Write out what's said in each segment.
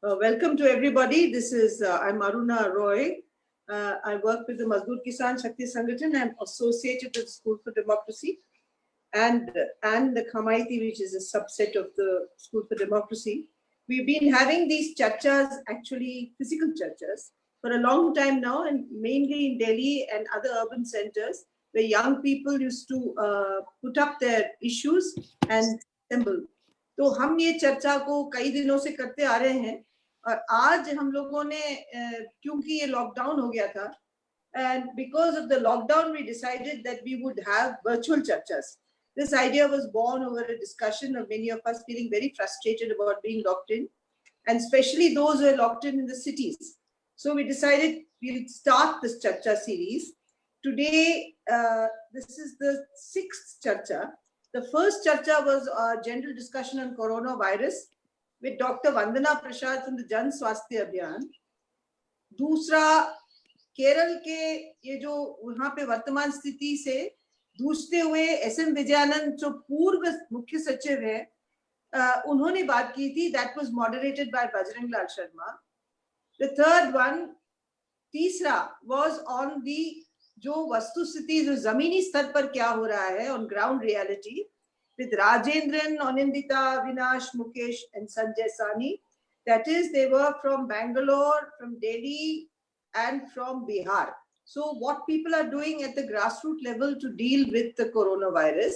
Welcome to everybody. This is I'm Aruna Roy. I work with the Mazdoor Kisan Shakti Sangathan. I'm associated with the School for Democracy and the Kamaiti, which is a subset of the School for Democracy. We've been having these churchas, actually physical churchas, for a long time now, and mainly in Delhi and other urban centers, where young people used to put up their issues and assemble. तो हम ये चर्चा को कई दिनों से करते आ रहे हैं और आज हम लोगों ने क्योंकि ये लॉकडाउन हो गया था and because of the lockdown we decided that we would have virtual churchas. This idea was born over a discussion of many of us feeling very frustrated about being locked in, and especially those who are locked in the cities. So we decided we'll start this Charcha series. Today, this is the 6th Charcha. The first Charcha was a general discussion on coronavirus with Dr. Vandana Prasad from the Jan Swasthya Abhiyan. दूसरा केरल के ये जो वहाँ पे वर्तमान स्थिति से दूसरे हुए एसएम विजयानंद जो पूर्व मुख्य सचिव है उन्होंने बात की थी. That was moderated by Bajrang Lal Sharma. The third one तीसरा वाज ऑन दी जो वस्तुस्थिति जो जमीनी स्तर पर क्या हो रहा है on ground reality with Rajendran, Anindita, Vinash, Mukesh and Sanjay Sani. That is, they were from Bangalore, from Delhi and from Bihar. So what people are doing at the grassroots level to deal with the coronavirus.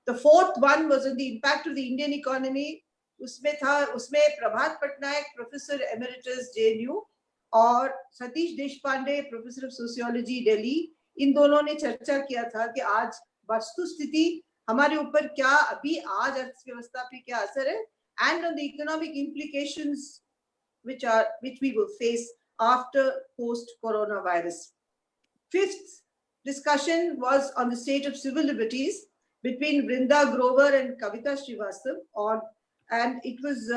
The fourth one was on the impact of the Indian economy. उसमें प्रभात Patnaik, Professor Emeritus JNU और Satish Deshpande, Professor of Sociology, Delhi. इन दोनों ने चर्चा किया था कि आज वस्तुस्थिति हमारे ऊपर क्या अभी आज अर्थव्यवस्था पे क्या असर है and on the economic implications which we will face after post coronavirus. Fifth discussion was on the state of civil liberties between Vrinda Grover and Kavita Srivastav and it was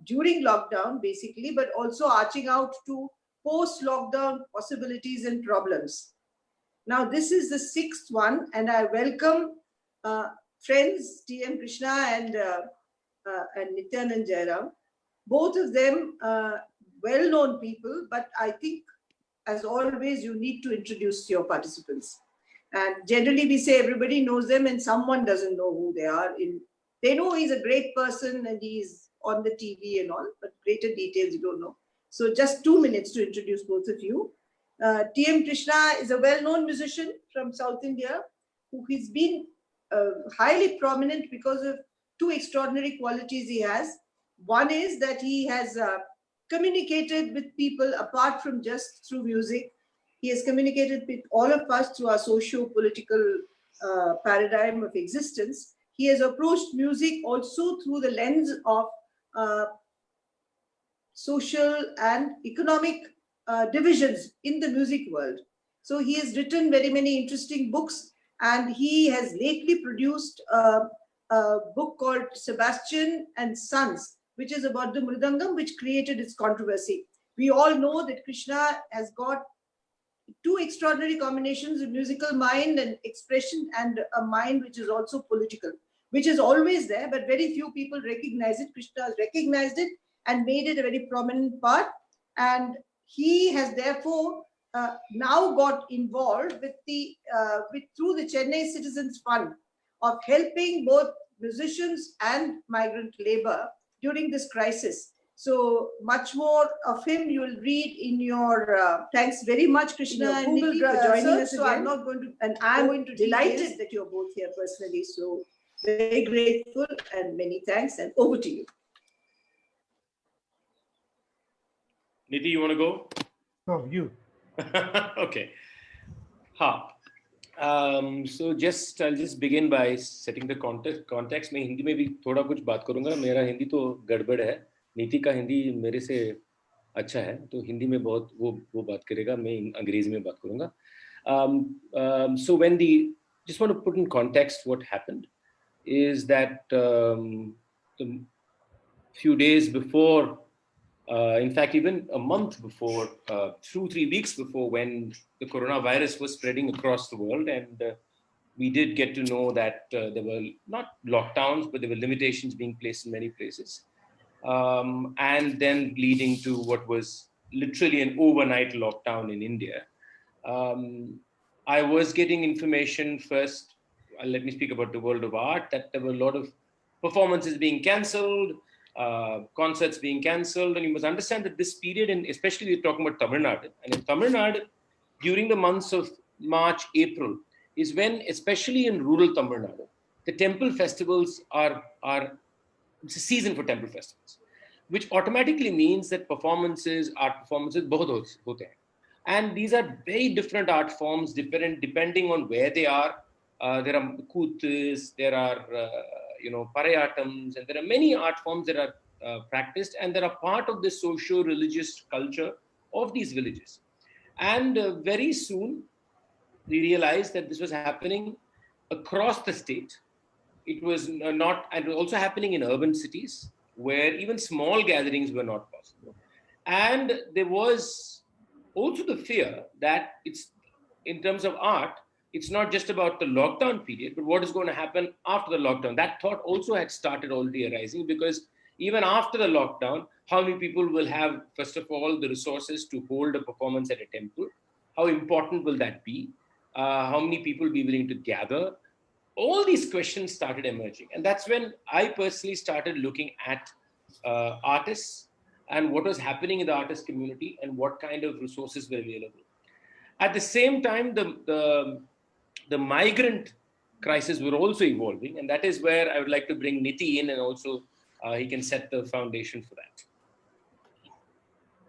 during lockdown basically, but also arching out to post lockdown possibilities and problems. Now this is the 6th one and I welcome friends T.M. Krishna and Nityanand Jairam. Both of them well-known people, but I think as always you need to introduce your participants. And generally we say everybody knows them and someone doesn't know who they are. They know he's a great person and he's on the TV and all, but greater details you don't know. So just 2 minutes to introduce both of you. T.M. Krishna is a well-known musician from South India who has been highly prominent because of 2 extraordinary qualities he has. One is that he has communicated with people apart from just through music. He has communicated with all of us through our socio-political paradigm of existence. He has approached music also through the lens of social and economic divisions in the music world. So he has written very many interesting books and he has lately produced a book called Sebastian and Sons, which is about the Mridangam, which created its controversy. We all know that Krishna has got 2 extraordinary combinations of musical mind and expression and a mind which is also political, which is always there, but very few people recognize it. Krishna has recognized it and made it a very prominent part. And he has therefore now got involved with through the Chennai Citizens Fund of helping both musicians and migrant labor during this crisis. So much more of him you will read in your thanks very much Krishna and Nikki for joining us. So I'm not going to, and I'm delighted that you're both here personally. So very grateful and many thanks, and over to you. Nidhi, you want to go? No, you. Okay. So I'll just begin by setting the context. मैं हिंदी में भी थोड़ा कुछ बात करूँगा. मेरा हिंदी तो गड़बड़ है. नीति का हिंदी मेरे से अच्छा है, तो हिंदी में बहुत वो बात करेगा. मैं अंग्रेजी में बात करूँगा. So just want to put in context what happened is that the few days before. In fact, even a month before, 2-3 weeks before, when the coronavirus was spreading across the world, and we did get to know that there were not lockdowns, but there were limitations being placed in many places. and then leading to what was literally an overnight lockdown in India. I was getting information first. Let me speak about the world of art, that there were a lot of performances being cancelled, concerts being cancelled. And you must understand that this period, and especially we're talking about Tamil Nadu, and in Tamil Nadu, during the months of March, April, is when, especially in rural Tamil Nadu, the temple festivals are it's a season for temple festivals, which automatically means that art performances, both hote hain. And these are very different art forms, depending on where they are. There are kuths, there are parayatams, and there are many art forms that are practiced, and they are part of the socio-religious culture of these villages. And very soon, we realized that this was happening across the state. It was not, and also happening in urban cities where even small gatherings were not possible. And there was also the fear that it's, in terms of art, it's not just about the lockdown period, but what is going to happen after the lockdown. That thought also had started already arising, because even after the lockdown, how many people will have, first of all, the resources to hold a performance at a temple? How important will that be? How many people will be willing to gather? All these questions started emerging. And that's when I personally started looking at artists and what was happening in the artist community and what kind of resources were available. At the same time, the migrant crisis were also evolving. And that is where I would like to bring Niti in, and also he can set the foundation for that.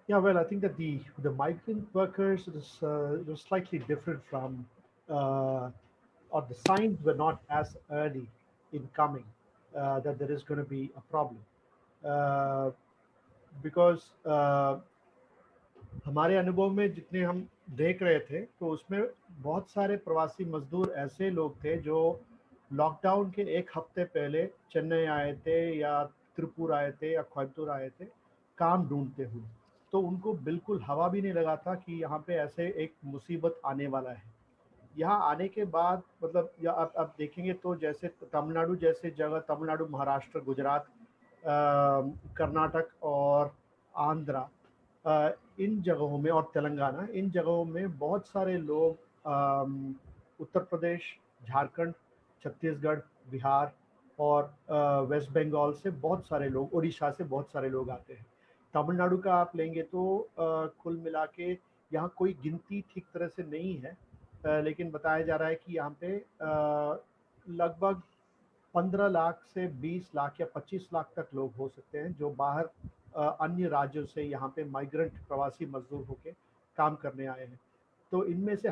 Yeah, well, I think that the migrant workers is slightly different from, or the signs were not as early in coming that there is going to be a problem, uh, because हमारे अनुभव में जितने हम देख रहे थे तो उसमें बहुत सारे प्रवासी मजदूर ऐसे लोग थे जो लॉकडाउन के एक हफ्ते पहले चेन्नई आए थे या त्रिपुरा आए थे या कोयम्बटूर आए थे काम ढूंढते हुए। तो उनको बिल्कुल हवा भी नहीं लगा था कि यहाँ पे ऐसे एक मुसीबत आने वाला है। यहाँ आने के बाद मतलब या अब देखेंगे तो जैसे तमिलनाडु जैसे जगह, तमिलनाडु, महाराष्ट्र, गुजरात, कर्नाटक और आंध्रा, इन जगहों में, और तेलंगाना, इन जगहों में बहुत सारे लोग उत्तर प्रदेश, झारखंड, छत्तीसगढ़, बिहार और वेस्ट बंगाल से बहुत सारे लोग, उड़ीसा से बहुत सारे लोग आते हैं। तमिलनाडु का आप लेंगे तो कुल मिला के यहाँ कोई गिनती ठीक तरह से नहीं है, लेकिन बताया जा रहा है कि यहाँ पे लगभग 15 लाख से 20 लाख या 25 लाख तक लोग हो सकते हैं जो बाहर अन्य राज्यों से यहाँ पे माइग्रेंट प्रवासी मजदूर होके काम करने आए हैं। तो इनमें से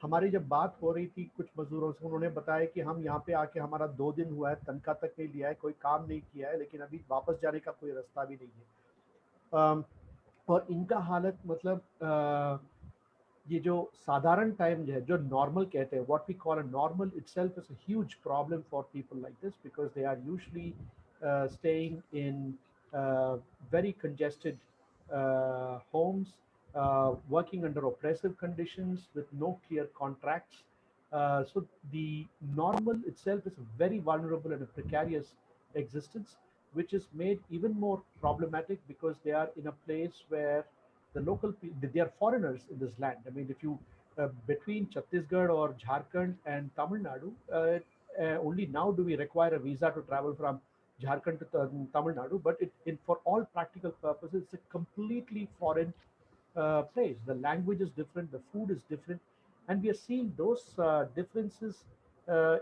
हमारी जब बात हो रही थी कुछ मजदूरों से, उन्होंने बताया कि हम यहाँ पे आके हमारा 2 दिन हुआ है, तनख्वाह तक नहीं लिया है, कोई काम नहीं किया है, लेकिन अभी वापस जाने का कोई रास्ता भी नहीं है। और इनका हालत मतलब ये जो साधारण टाइम है, जो नॉर्मल कहते हैं, what we call a normal, itself is a huge problem for people like this because they are usually staying in very congested homes, working under oppressive conditions with no clear contracts. So the normal itself is a very vulnerable and a precarious existence, which is made even more problematic because they are in a place where the local people, they are foreigners in this land. I mean, if you between Chhattisgarh or Jharkhand and Tamil Nadu, only now do we require a visa to travel from Jharkhand to Tamil Nadu, but for all practical purposes, it's a completely foreign place. The language is different, the food is different, and we are seeing those differences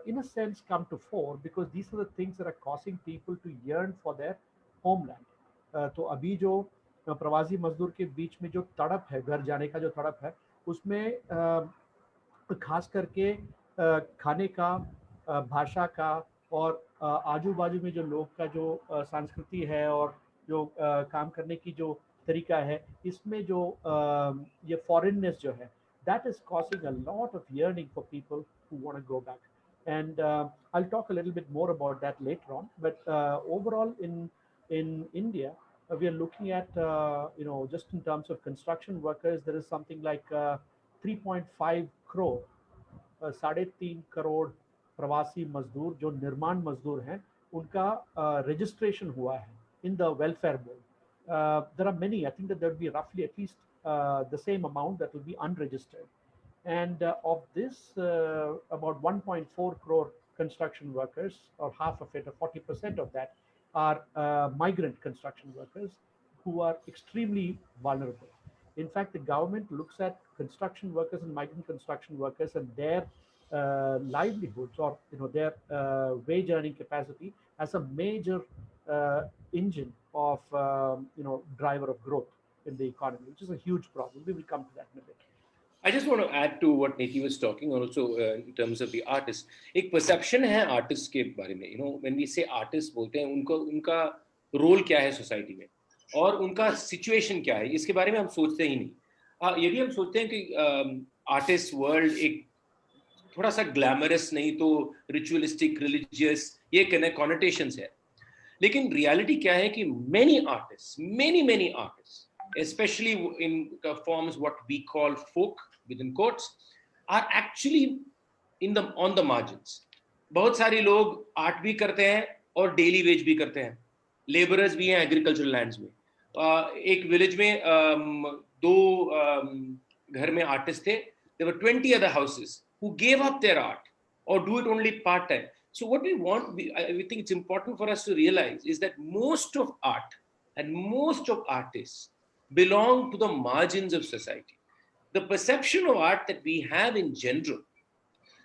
in a sense come to fore because these are the things that are causing people to yearn for their homeland. तो अभी जो प्रवासी मजदूर के बीच में जो तड़प है, घर जाने का जो तड़प है, उसमें खास करके खाने का, भाषा का और आजू बाजू में जो लोग का जो संस्कृति है और जो काम करने की जो तरीका है, इसमें जो ये फॉरेननेस जो है, that is causing a lot of yearning for people who want to go back. And I'll talk a little bit more about that later on. But overall in India, we are looking at, just in terms of construction workers, there is something like 3.5 crore, 3.5 crore प्रवासी मजदूर जो निर्माण मजदूर हैं, उनका registration हुआ है in the welfare board. There are many. I think that there will be roughly at least the same amount that will be unregistered. And of this, about 1.4 crore construction workers, or half of it, or 40% of that, are migrant construction workers who are extremely vulnerable. In fact, the government looks at construction workers and migrant construction workers and their livelihoods, or their wage earning capacity, as a major engine of driver of growth in the economy, which is a huge problem. We will come to that in a bit. I just want to add to what Niti was talking, also in terms of the artist. एक perception है artist के बारे में. When we say artist, बोलते हैं उनका role क्या है society में और उनका situation क्या है, इसके बारे में हम सोचते ही नहीं. यदि हम सोचते हैं कि artist world एक थोड़ा सा glamorous नहीं तो ritualistic, religious, ये connotations है. लेकिन reality क्या है कि many artists, especially in forms what we call folk within quotes, are actually on the margins. बहुत सारे लोग आर्ट भी करते हैं और डेली वेज भी करते हैं. लेबरर्स भी हैं एग्रीकल्चरल लैंड्स में. एक विलेज में दो घर में आर्टिस्ट थे. There were 20 other houses who gave up their art or do it only part time. So what we think it's important for us to realize is that most of art and most of artists belong to the margins of society. The perception of art that we have in general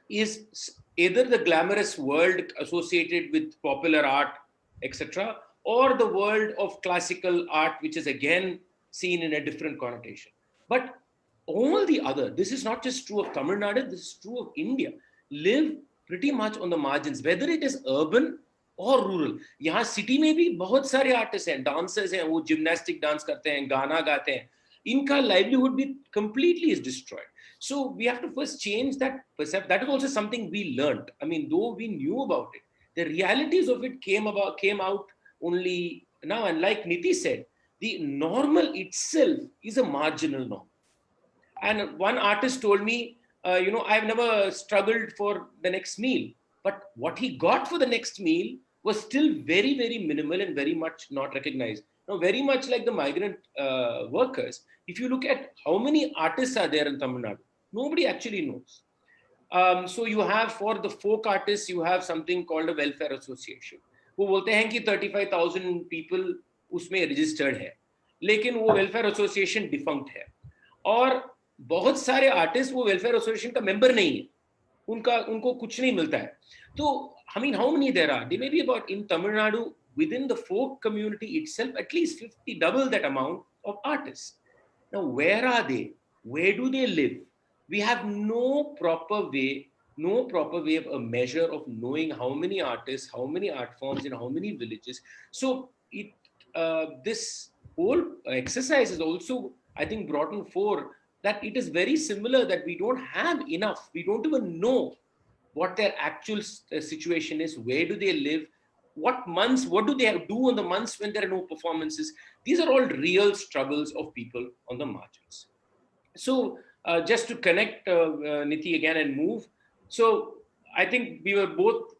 is either the glamorous world associated with popular art, etc., or the world of classical art, which is again seen in a different connotation. But all the other, this is not just true of Tamil Nadu, this is true of India, live pretty much on the margins, whether it is urban और rural. यहाँ city में भी बहुत सारे artist हैं, dancers हैं, वो gymnastic dance करते हैं, गाना गाते हैं. इनका लाइवलीहुड भी completely is destroyed. So we have to first change that perception. That is also something we learned. I mean, though we knew about it, the realities of it came out only now. And like Niti said, the normal itself is a marginal norm. And one artist told me, I've never struggled for the next meal, but what he got for the next meal was still very, very minimal and very much not recognized. Now, very much like the migrant workers, if you look at how many artists are there in Tamil Nadu, nobody actually knows. So you have, for the folk artists, you have something called a welfare association. वो बोलते हैं कि 35,000 people उसमें registered है, लेकिन वो welfare association defunct है. और बहुत सारे artists वो welfare association का member नहीं है, उनको कुछ नहीं मिलता है. तो I mean, how many there are? There may be about, in Tamil Nadu, within the folk community itself, at least 50, double that amount of artists. Now, where are they? Where do they live? We have no proper way of a measure of knowing how many artists, how many art forms in how many villages. So this whole exercise is also, I think, brought in for that it is very similar, that we don't have enough. We don't even know what their actual situation is. Where do they live? What months, what do they do on the months when there are no performances? These are all real struggles of people on the margins. So just to connect Niti again and move. So I think we were both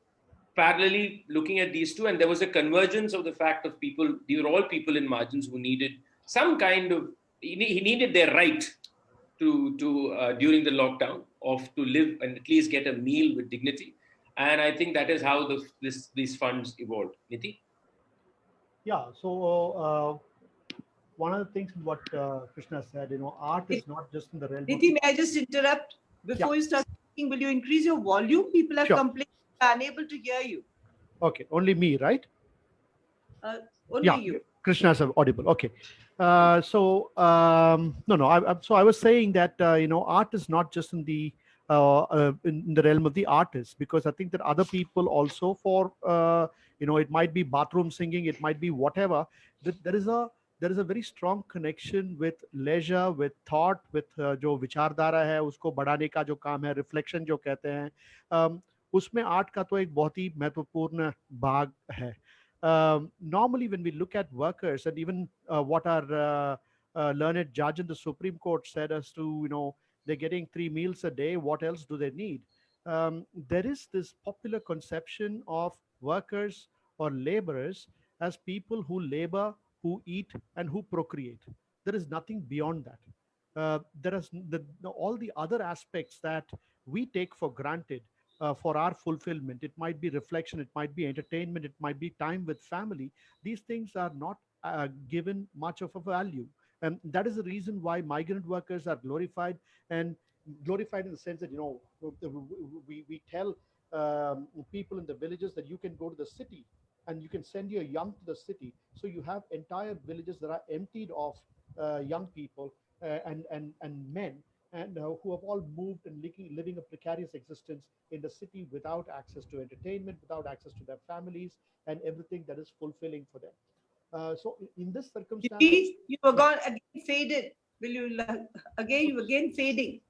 parallelly looking at these two, and there was a convergence of the fact of people, they were all people in margins who needed some kind of, he needed their right to during the lockdown to live and at least get a meal with dignity. And I think that is how these funds evolved. Niti? Yeah, so one of the things what Krishna said, art is not just in the realm Niti, of... may I just interrupt? Before you start speaking, will you increase your volume? People have complained they are unable to hear you. Okay, only me, right? Only you. Krishna is audible. Okay. So I was saying that art is not just in the realm of the artist, because I think that other people also, for it might be bathroom singing, it might be whatever. There is a very strong connection with leisure, with thought, with जो विचारधारा है उसको बढ़ाने का जो काम है, reflection जो कहते हैं, उसमें आर्ट का तो एक बहुत ही महत्वपूर्ण भाग है. Normally when we look at workers, and even what our learned judge in the Supreme Court said as to, they're getting 3 meals a day, what else do they need? There is this popular conception of workers or laborers as people who labor, who eat, and who procreate. There is nothing beyond that. There is all the other aspects that we take for granted for our fulfillment. It might be reflection, it might be entertainment, it might be time with family. These things are not given much of a value. And that is the reason why migrant workers are glorified, and glorified in the sense that, we tell people in the villages that you can go to the city and you can send your young to the city. So you have entire villages that are emptied of young people and men, and who have all moved and living a precarious existence in the city without access to entertainment, without access to their families, and everything that is fulfilling for them. So in this circumstances, You were yeah. gone again, faded. Will you again? You again fading.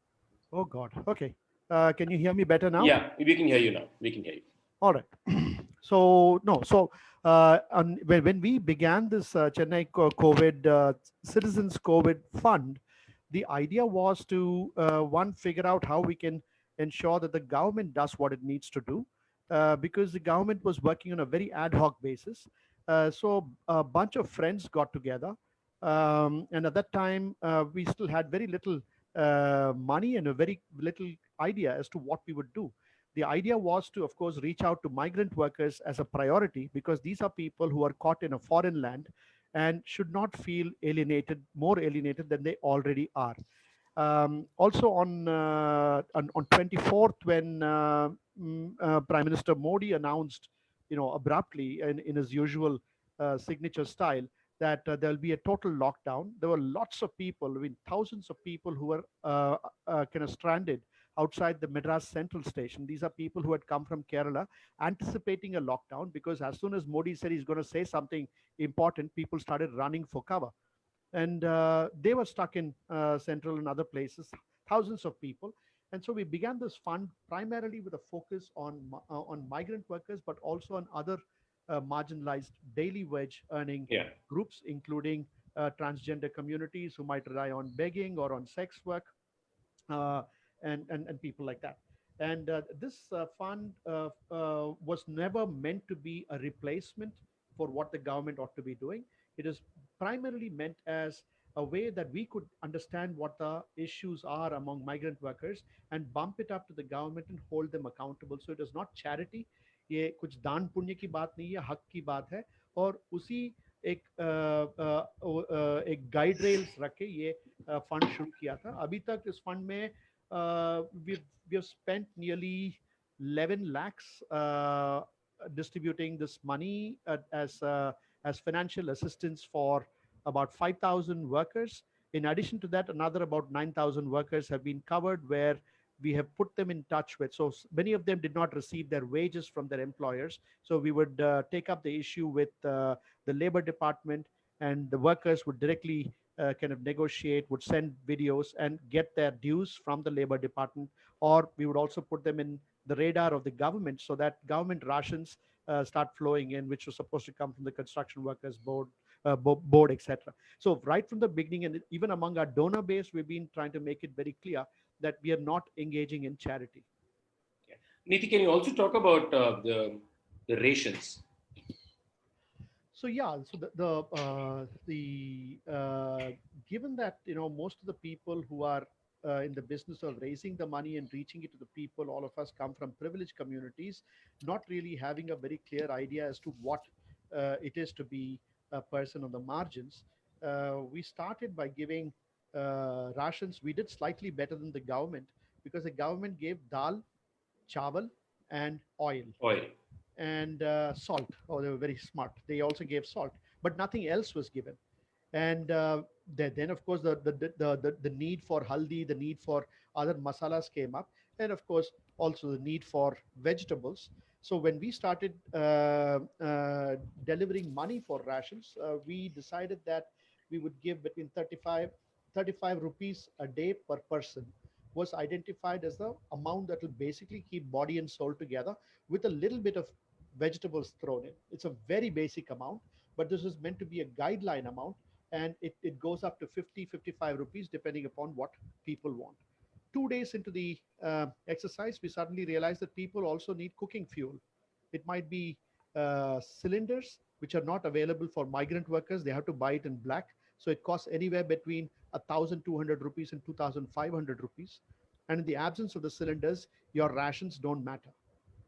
Oh God. Okay. Can you hear me better now? Yeah, we can hear you now. We can hear you. All right. So no. So when we began this Chennai COVID Citizens COVID Fund, the idea was to one, figure out how we can ensure that the government does what it needs to do, because the government was working on a very ad hoc basis. So a bunch of friends got together, and at that time we still had very little money and a very little idea as to what we would do. The idea was to, of course, reach out to migrant workers as a priority, because these are people who are caught in a foreign land and should not feel alienated, more alienated than they already are. Also on 24th, when Prime Minister Modi announced, abruptly in his usual signature style, that there'll be a total lockdown. There were lots of people, I mean, thousands of people who were kind of stranded outside the Madras Central Station. These are people who had come from Kerala, anticipating a lockdown, because as soon as Modi said he's going to say something important, people started running for cover, and they were stuck in Central and other places, thousands of people. And so we began this fund primarily with a focus on migrant workers, but also on other marginalized daily wage earning Yeah. groups, including transgender communities who might rely on begging or on sex work, uh, and people like that. And this fund was never meant to be a replacement for what the government ought to be doing. It is primarily meant as a way that we could understand what the issues are among migrant workers and bump it up to the government and hold them accountable. So it is not charity. ये कुछ दान पुण्य की बात नहीं है, हक की बात है। और उसी एक एक गाइड रेल्स रख के ये फंड शुरू किया था। अभी तक इस फंड में we have spent nearly 11 lakhs distributing this money as financial assistance for about 5,000 workers. In addition to that, another about 9,000 workers have been covered, where we have put them in touch with. So many of them did not receive their wages from their employers. So we would take up the issue with the labor department, and the workers would directly kind of negotiate, would send videos and get their dues from the labor department. Or we would also put them in the radar of the government, so that government rations start flowing in, which was supposed to come from the construction workers board, board, etc. So right from the beginning, and even among our donor base, we've been trying to make it very clear that we are not engaging in charity. Yeah. Niti, can you also talk about the rations? So yeah, so given that most of the people who are in the business of raising the money and reaching it to the people, all of us come from privileged communities, not really having a very clear idea as to what it is to be a person on the margins. We started by giving rations. We did slightly better than the government, because the government gave dal, chawal, and oil Oil. and salt. Oh, they were very smart. They also gave salt, but nothing else was given. And then, of course, the need for haldi, the need for other masalas came up, and of course, also the need for vegetables. So when we started delivering money for rations, we decided that we would give between 35 rupees a day per person, was identified as the amount that will basically keep body and soul together, with a little bit of vegetables thrown in. It's a very basic amount, but this is meant to be a guideline amount, and it goes up to 50, 55 rupees depending upon what people want. 2 days into the exercise, we suddenly realized that people also need cooking fuel. It might be cylinders which are not available for migrant workers. They have to buy it in black. So it costs anywhere between 1,200 rupees and 2,500 rupees. And in the absence of the cylinders, your rations don't matter.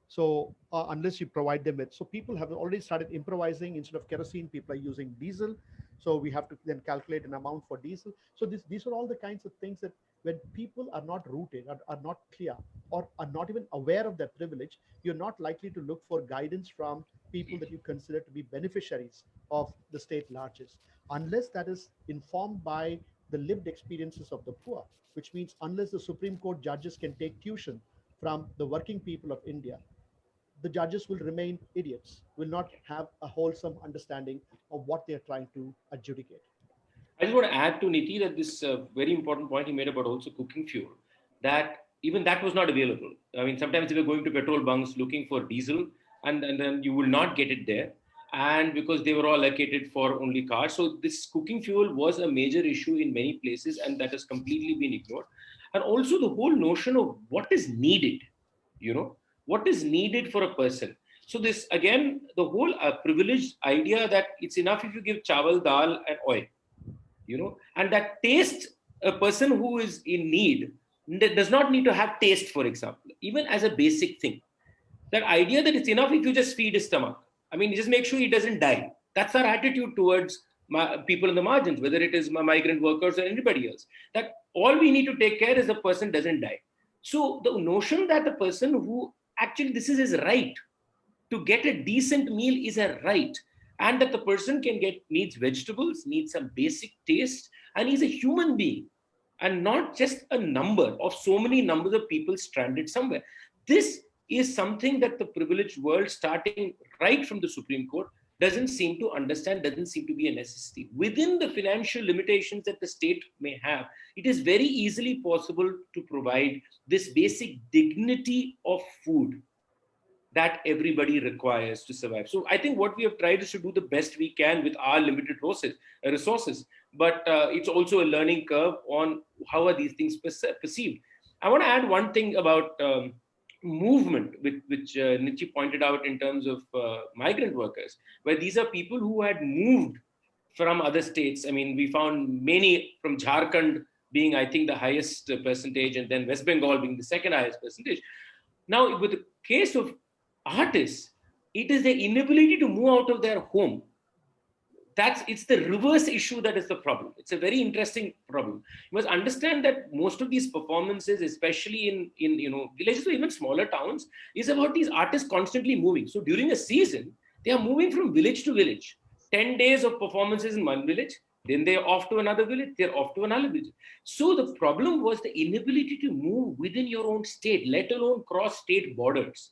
So unless you provide them with, so people have already started improvising. Instead of kerosene, people are using diesel. So we have to then calculate an amount for diesel. So these are all the kinds of things that when people are not rooted, are not clear, or are not even aware of their privilege, you're not likely to look for guidance from people that you consider to be beneficiaries of the state largesse, unless that is informed by the lived experiences of the poor, which means unless the Supreme Court judges can take tuition from the working people of India, the judges will remain idiots, will not have a wholesome understanding of what they're trying to adjudicate. I just want to add to Niti that this very important point he made about also cooking fuel, that even that was not available. I mean, sometimes we were going to petrol bunks looking for diesel, and then you will not get it there. And because they were all allocated for only cars. So this cooking fuel was a major issue in many places, and that has completely been ignored. And also the whole notion of what is needed, what is needed for a person. So this, again, the whole privileged idea that it's enough if you give chawal, dal and oil, and that taste, a person who is in need does not need to have taste, for example, even as a basic thing. That idea that it's enough if you just feed his stomach. I mean, just make sure he doesn't die. That's our attitude towards people in the margins, whether it is migrant workers or anybody else. That all we need to take care is the person doesn't die. So the notion that the person who actually this is his right to get a decent meal is a right, and that the person needs vegetables, needs some basic taste, and he's a human being and not just a number of so many numbers of people stranded somewhere. This is something that the privileged world, starting right from the Supreme Court, doesn't seem to understand, doesn't seem to be a necessity. Within the financial limitations that the state may have, it is very easily possible to provide this basic dignity of food that everybody requires to survive. So I think what we have tried is to do the best we can with our limited resources, but it's also a learning curve on how are these things perceived. I want to add one thing about movement, which Niti pointed out in terms of migrant workers, where these are people who had moved from other states. I mean, we found many from Jharkhand being, I think, the highest percentage, and then West Bengal being the second highest percentage. Now, with the case of artists, it is their inability to move out of their home. It's the reverse issue that is the problem. It's a very interesting problem. You must understand that most of these performances, especially in villages or even smaller towns, is about these artists constantly moving. So during a season, they are moving from village to village. 10 days of performances in one village, then they're off to another village, they're off to another village. So the problem was the inability to move within your own state, let alone cross state borders.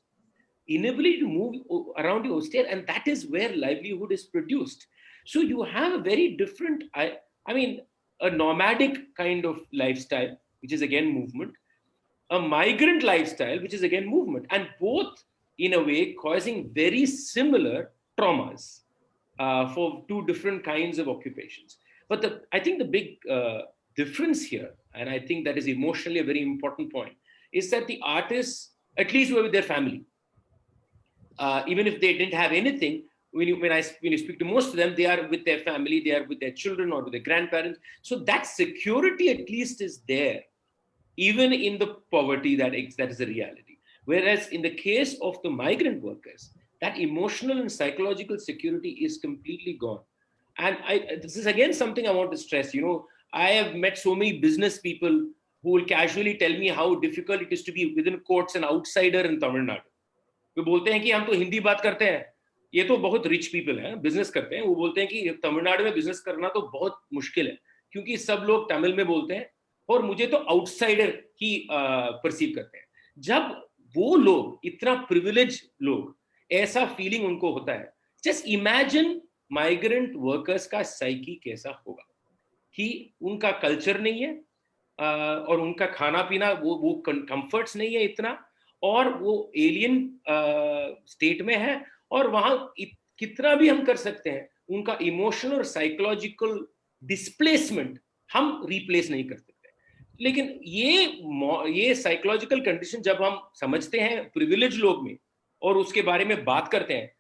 Inability to move around your state, and that is where livelihood is produced. So you have a very different, I mean, a nomadic kind of lifestyle, which is again movement, a migrant lifestyle, which is again movement, and both in a way causing very similar traumas for two different kinds of occupations. But I think the big difference here, and I think that is emotionally a very important point, is that the artists, at least were with their family. Even if they didn't have anything, when you speak to most of them, they are with their family, they are with their children or with their grandparents. So that security at least is there, even in the poverty that is a reality. Whereas in the case of the migrant workers, that emotional and psychological security is completely gone. And this is again something I want to stress. I have met so many business people who will casually tell me how difficult it is to be, within quotes, an outsider in Tamil Nadu. वो बोलते हैं कि हम तो हिंदी बात करते हैं, ये तो बहुत रिच पीपल हैं, बिजनेस करते हैं, वो बोलते हैं कि तमिलनाडु में बिजनेस करना तो बहुत मुश्किल है क्योंकि सब लोग तमिल में बोलते हैं और मुझे तो आउटसाइडर ही परसीव करते हैं. जब वो लोग, इतना प्रिविलेज लोग, ऐसा फीलिंग उनको होता है, जस्ट इमेजिन माइग्रेंट वर्कर्स का साइकी कैसा होगा कि उनका कल्चर नहीं है और उनका खाना पीना वो कंफर्ट्स नहीं है इतना, और वो एलियन स्टेट में है, और वहां कितना भी हम कर सकते हैं, उनका इमोशनल और साइकोलॉजिकल डिस्प्लेसमेंट हम रिप्लेस नहीं कर सकते. लेकिन ये साइकोलॉजिकल कंडीशन जब हम समझते हैं प्रिविलेज लोग में और उसके बारे में बात करते हैं,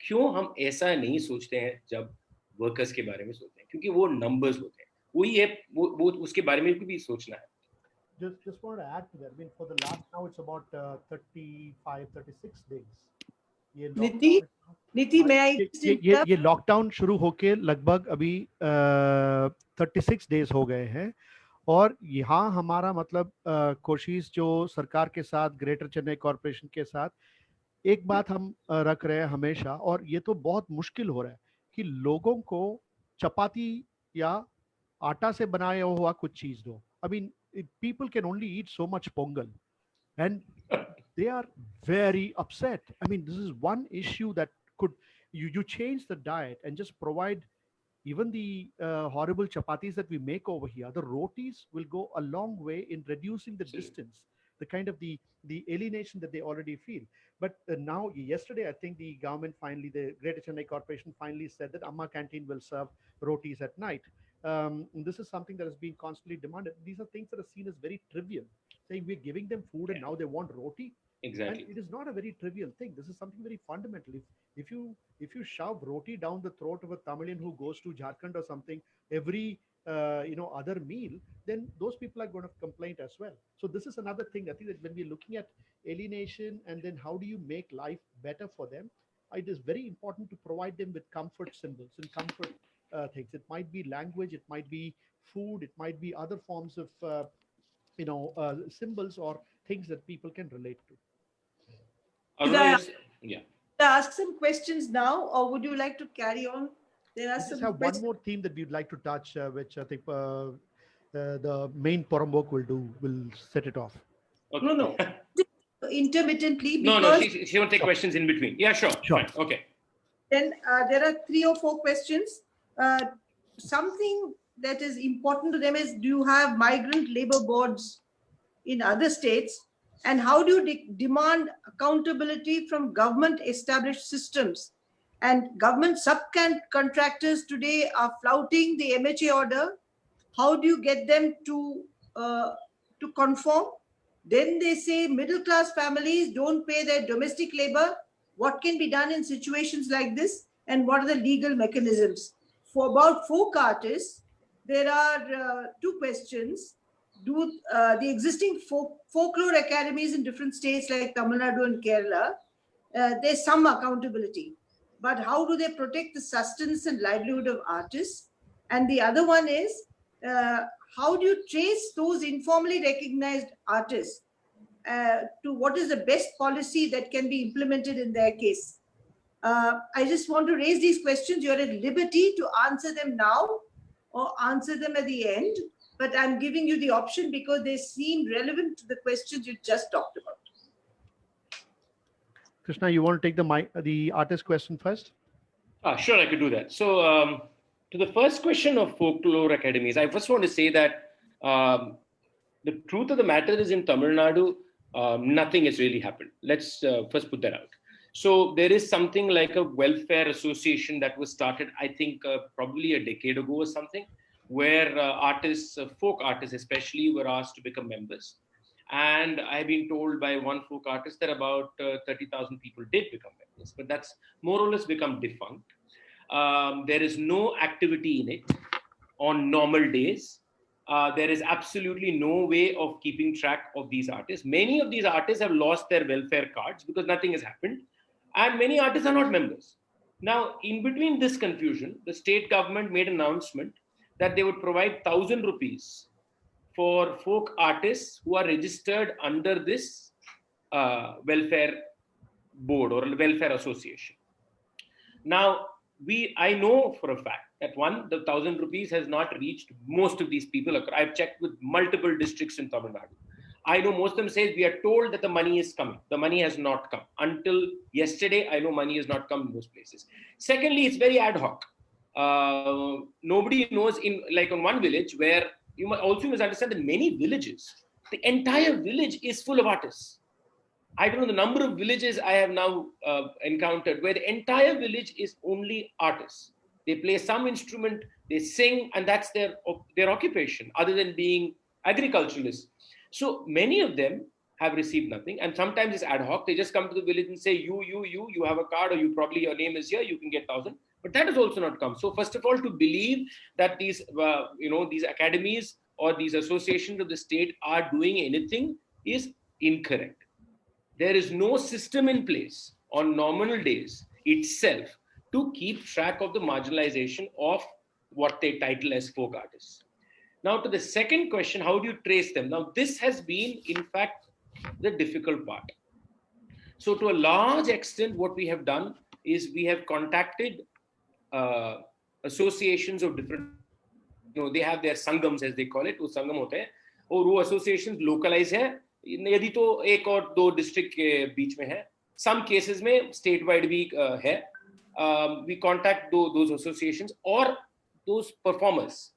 क्यों हम ऐसा नहीं सोचते हैं जब वर्कर्स के बारे में सोचते हैं? क्योंकि वो नंबर्स होते हैं, वही है, वो उसके बारे में भी सोचना है. Just want to add to that. I mean, for the last now it's about 35, 36 days. ये Niti, lockdown Niti, may I ये just ये interrupt? ये लॉकडाउन शुरू होके लगभग अभी 36 डेज हो गए हैं. और यहाँ हमारा मतलब कोशिश जो सरकार के साथ, ग्रेटर चेन्नई कॉरपोरेशन के साथ, एक बात हम रख रहे हैं हमेशा, और ये तो बहुत मुश्किल हो रहा है कि लोगों को चपाती या आटा से बनाया हुआ कुछ चीज दो. I mean people can only eat so much Pongal and they are very upset. I mean, this is one issue that could, you change the diet and just provide even the horrible chapatis that we make over here. The rotis will go a long way in reducing the distance, the kind of the alienation that they already feel. But now, yesterday, I think the government finally, the Greater Chennai Corporation finally said that Amma Canteen will serve rotis at night. This is something that is being constantly demanded. These are things that are seen as very trivial, saying we're giving them food and now they want roti. Exactly. And it is not a very trivial thing. This is something very fundamental. If you shove roti down the throat of a Tamilian who goes to Jharkhand or something every other meal, then those people are going to complain as well. So this is another thing. I think that when we're looking at alienation and then how do you make life better for them, it is very important to provide them with comfort symbols and comfort things. It might be language, it might be food, it might be other forms of symbols or things that people can relate to. Should I Yeah. ask some questions now, or would you like to carry on? There are We just some have one questions. more theme that we'd like to touch, which I think the main Porambok will do. Will set it off. Okay. No. Intermittently, No, because she won't take questions in between. Yeah, sure. Fine. Okay. then there are 3 or 4 questions. Something that is important to them is, do you have migrant labor boards in other states? And how do you demand accountability from government established systems? And government subcontractors today are flouting the MHA order. How do you get them to conform? Then they say middle class families don't pay their domestic labor. What can be done in situations like this? And what are the legal mechanisms? For about folk artists, there are 2 questions. Do the existing folklore academies in different states like Tamil Nadu and Kerala, there's some accountability. But how do they protect the sustenance and livelihood of artists? And the other one is, how do you trace those informally recognized artists to what is the best policy that can be implemented in their case? I just want to raise these questions. You're at liberty to answer them now or answer them at the end, but I'm giving you the option because they seem relevant to the questions you just talked about. Krishna, you want to take the artist question first? Sure, I could do that. So, to the first question of folklore academies, I first want to say that the truth of the matter is, in Tamil Nadu, nothing has really happened. Let's first put that out. So there is something like a welfare association that was started, I think, probably a decade ago or something, where artists, folk artists especially, were asked to become members. And I've been told by one folk artist that about 30,000 people did become members, but that's more or less become defunct. There is no activity in it on normal days. There is absolutely no way of keeping track of these artists. Many of these artists have lost their welfare cards because nothing has happened. And many artists are not members. Now, in between this confusion, the state government made an announcement that they would provide 1,000 rupees for folk artists who are registered under this welfare board or welfare association. Now, I know for a fact that the 1,000 rupees has not reached most of these people. I've checked with multiple districts in Tamil Nadu. I know most of them say we are told that the money is coming. The money has not come. Until yesterday, I know money has not come in most places. Secondly, it's very ad hoc. Nobody knows in one village where you must understand that many villages, the entire village is full of artists. I don't know the number of villages I have now encountered where the entire village is only artists. They play some instrument, they sing, and that's their occupation, other than being agriculturalists. So many of them have received nothing. And sometimes it's ad hoc. They just come to the village and say, you have a card, or you probably, your name is here, you can get 1,000. But that has also not come. So first of all, to believe that these, these academies or these associations of the state are doing anything is incorrect. There is no system in place on nominal days itself to keep track of the marginalization of what they title as folk artists. Now, to the second question, how do you trace them? Now, this has been, in fact, the difficult part. So, to a large extent, what we have done is we have contacted associations of different, they have their sangams, as they call it. वो संगम होते हैं और वो associations localize है. यदि तो एक और दो डिस्ट्रिक्ट के बीच में है, some cases में state wide भी है. We contact those associations और those performers.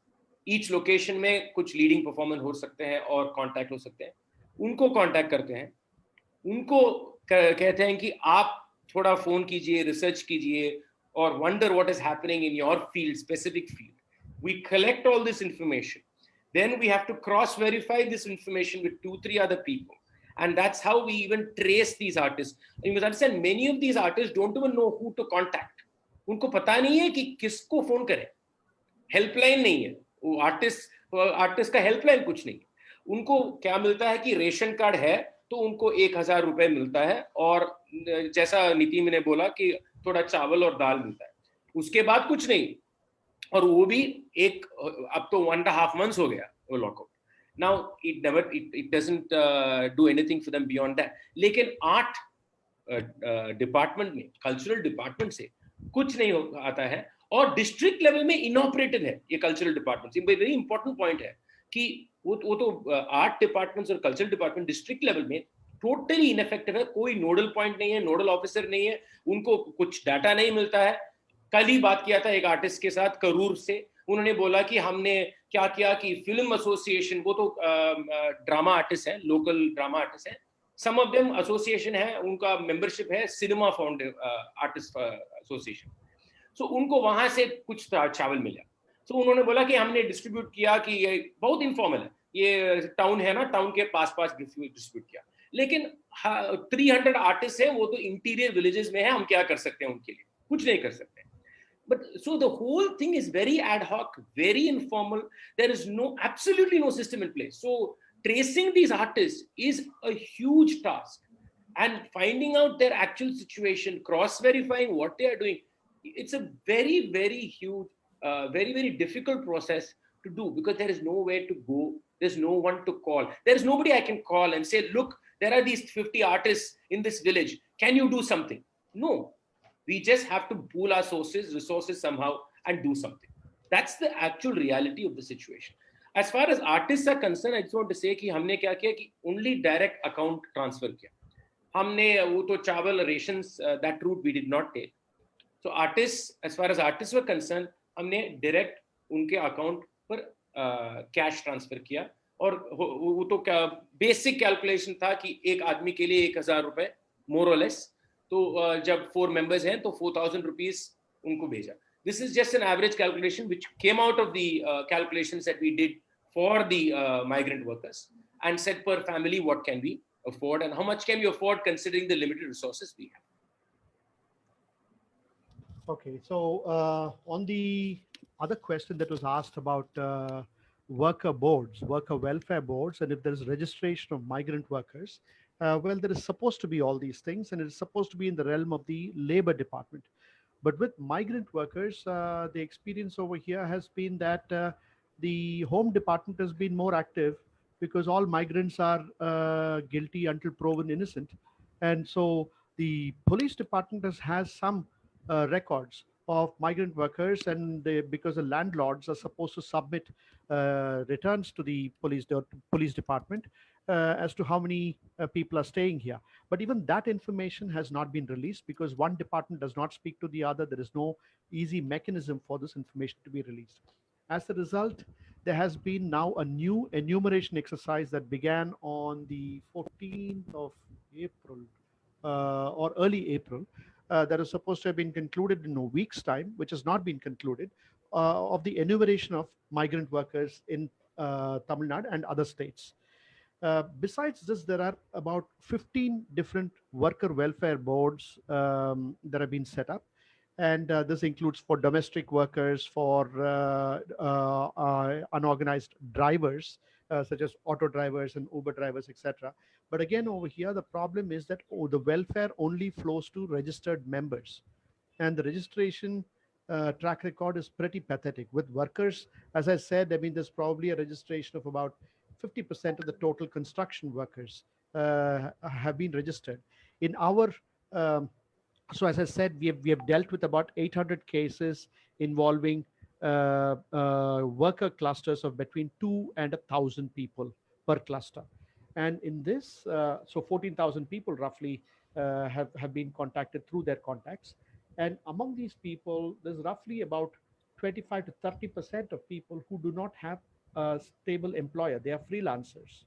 Each location में कुछ leading performers हो सकते हैं और contact हो सकते हैं. उनको contact करते हैं. उनको कहते हैं कि आप थोड़ा phone कीजिए, research कीजिए or wonder what is happening in your field, specific field. We collect all this information. Then we have to cross-verify this information with 2-3 other people. And that's how we even trace these artists. And you must understand, many of these artists don't even know who to contact. उनको पता नहीं है कि किसको phone करें. Helpline नहीं है. वो आर्टिस्ट का हेल्पलाइन कुछ नहीं है. उनको क्या मिलता है कि रेशन कार्ड है तो उनको 1,000 रुपए मिलता है और जैसा नीति ने बोला कि थोड़ा चावल और दाल मिलता है. उसके बाद कुछ नहीं. और वो भी एक अब तो 1.5 months हो गया वो lockout. Now it doesn't do anything for them beyond that. लेकिन आर्ट डिपार्टमेंट में, कल्चरल डिपार्टमेंट से कुछ नहीं आता है और डिस्ट्रिक्ट लेवल में इनऑपरेटेड है ये cultural department. Very important point है कि वो तो आर्ट डिपार्टमेंट्स और कल्चरल डिपार्टमेंट डिस्ट्रिक्ट लेवल में टोटली इनफेक्टिव है. कोई नोडल पॉइंट नहीं है, नोडल ऑफिसर नहीं है, उनको कुछ डाटा नहीं मिलता है. कल ही बात किया था एक आर्टिस्ट के साथ करूर से. उन्होंने बोला कि हमने क्या किया कि फिल्म एसोसिएशन, वो तो ड्रामा आर्टिस्ट है, लोकल ड्रामा आर्टिस्ट है, सम ऑफ देम एसोसिएशन है, उनका मेंबरशिप है सिनेमा फाउंड आर्टिस्ट एसोसिएशन. सो उनको वहां से कुछ चावल मिला. सो उन्होंने बोला कि हमने डिस्ट्रीब्यूट किया, कि ये बहुत इनफॉर्मल है, ये टाउन है ना, टाउन के पास डिस्ट्रीब्यूट किया. लेकिन 300 आर्टिस्ट हैं, वो तो इंटीरियर विलेजेस में है, हम क्या कर सकते हैं उनके लिए? कुछ नहीं कर सकते. But so the whole thing is very ad hoc, very informal. There is absolutely no system in place. So tracing these artists is a huge task, and finding out their actual situation, cross-verifying what they are doing, it's a very, very huge, very, very difficult process to do, because there is nowhere to go. There's no one to call. There is nobody I can call and say, look, there are these 50 artists in this village. Can you do something? No. We just have to pool our resources somehow and do something. That's the actual reality of the situation. As far as artists are concerned, I just want to say कि हमने क्या किया कि only direct account transfer किया. हमने वो तो चावल rations, that route we did not take. So artists, as far as artists were concerned, हमने direct उनके account पर cash transfer किया. और वो तो क्या basic calculation था कि एक आदमी के लिए 1,000 रुपए more or less. तो जब 4 members हैं तो 4,000 rupees उनको भेजा. This is just an average calculation which came out of the calculations that we did for the migrant workers, and said per family what can we afford and how much can we afford considering the limited resources we have. Okay, so on the other question that was asked about worker boards, worker welfare boards, and if there is registration of migrant workers, well, there is supposed to be all these things, and it is supposed to be in the realm of the labor department. But with migrant workers, the experience over here has been that the home department has been more active, because all migrants are guilty until proven innocent. And so the police department has some records of migrant workers, and because the landlords are supposed to submit returns to the police department as to how many people are staying here. But even that information has not been released, because one department does not speak to the other. There is no easy mechanism for this information to be released. As a result, there has been now a new enumeration exercise that began on the 14th of April or early April, that is supposed to have been concluded in a week's time, which has not been concluded, of the enumeration of migrant workers in Tamil Nadu and other states. Besides this, there are about 15 different worker welfare boards that have been set up. And this includes for domestic workers, for unorganized drivers, such as auto drivers and Uber drivers, etc. But again, over here, the problem is that the welfare only flows to registered members, and the registration track record is pretty pathetic. With workers, as I said, I mean, there's probably a registration of about 50% of the total construction workers have been registered. In our um, so as I said, we have dealt with about 800 cases involving worker clusters of between 2 and 1,000 people per cluster. And in this, so 14,000 people roughly have been contacted through their contacts. And among these people, there's roughly about 25 to 30% of people who do not have a stable employer. They are freelancers.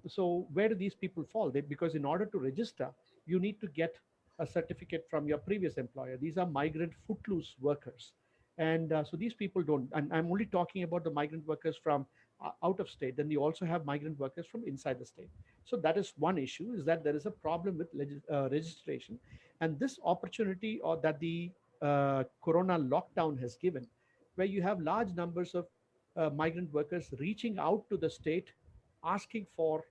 So where do these people fall? Because in order to register, you need to get a certificate from your previous employer. These are migrant footloose workers. And so these people don't, and I'm only talking about the migrant workers from out of state. Then you also have migrant workers from inside the state. So that is one issue, is that there is a problem with registration. And this opportunity, or that the Corona lockdown has given, where you have large numbers of migrant workers reaching out to the state, asking for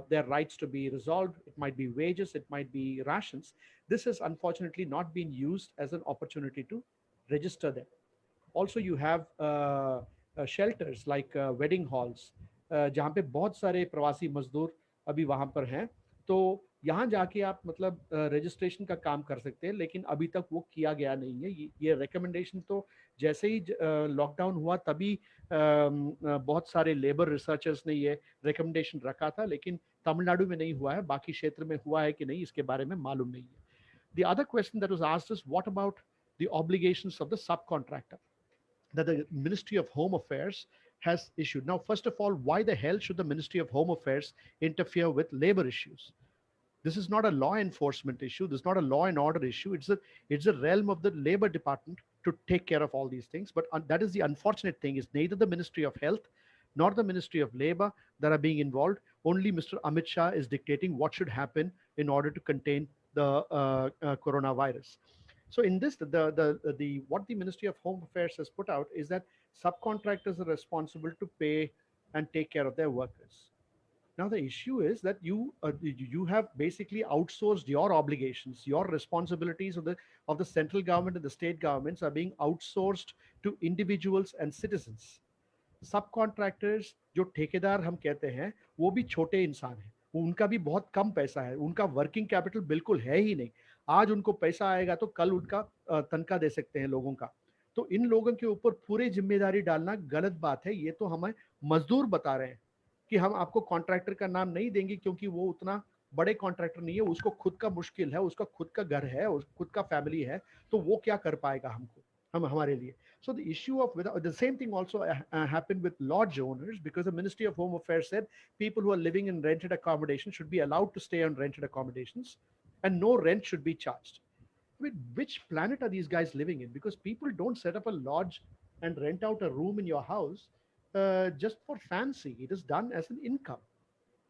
their rights to be resolved. It might be wages, it might be rations. This has unfortunately not been used as an opportunity to register them. Also, you have shelters like wedding halls, जहाँ पे बहुत सारे प्रवासी मजदूर अभी वहाँ पर हैं. तो यहाँ जाके आप मतलब रजिस्ट्रेशन का काम कर सकते हैं, लेकिन अभी तक वो किया गया नहीं है. ये रिकमेंडेशन तो जैसे ही लॉकडाउन हुआ तभी बहुत सारे लेबर रिसर्चर्स ने ये रिकमेंडेशन रखा था, लेकिन तमिलनाडु में नहीं हुआ है. बाकी क्षेत्र में हुआ है कि नहीं, इसके बारे में मालूम नहीं है. The other question that was asked is, what about the obligations of the subcontractor that the Ministry of Home Affairs has issued? Now, first of all, why the hell should the Ministry of Home Affairs interfere with labor issues? This is not a law enforcement issue. This is not a law and order issue. It's a realm of the Labor Department to take care of all these things. But that is the unfortunate thing, is neither the Ministry of Health nor the Ministry of Labor that are being involved. Only Mr. Amit Shah is dictating what should happen in order to contain the coronavirus. So in this, what the Ministry of Home Affairs has put out is that subcontractors are responsible to pay and take care of their workers. Now the issue is that you have basically outsourced your obligations, your responsibilities of the central government and the state governments are being outsourced to individuals and citizens. Subcontractors, जो ठेकेदार हम कहते हैं, वो भी छोटे इंसान हैं. उनका भी बहुत कम पैसा है, उनका वर्किंग कैपिटल बिल्कुल है ही नहीं. आज उनको पैसा आएगा तो कल उनका तनख्वाह दे सकते हैं लोगों का. तो इन लोगों के ऊपर पूरी जिम्मेदारी डालना गलत बात है. ये तो हमें मजदूर बता रहे हैं कि हम आपको कॉन्ट्रैक्टर का नाम नहीं देंगे क्योंकि वो उतना बड़े कॉन्ट्रैक्टर नहीं है, उसको खुद का मुश्किल है, उसका खुद का घर है, खुद का फैमिली है, तो वो क्या कर पाएगा हमको, हमारे लिए. So the issue of the same thing also happened with lodge owners, because the Ministry of Home Affairs said people who are living in rented accommodation should be allowed to stay on rented accommodations and no rent should be charged. I mean, which planet are these guys living in? Because people don't set up a lodge and rent out a room in your house just for fancy. It is done as an income.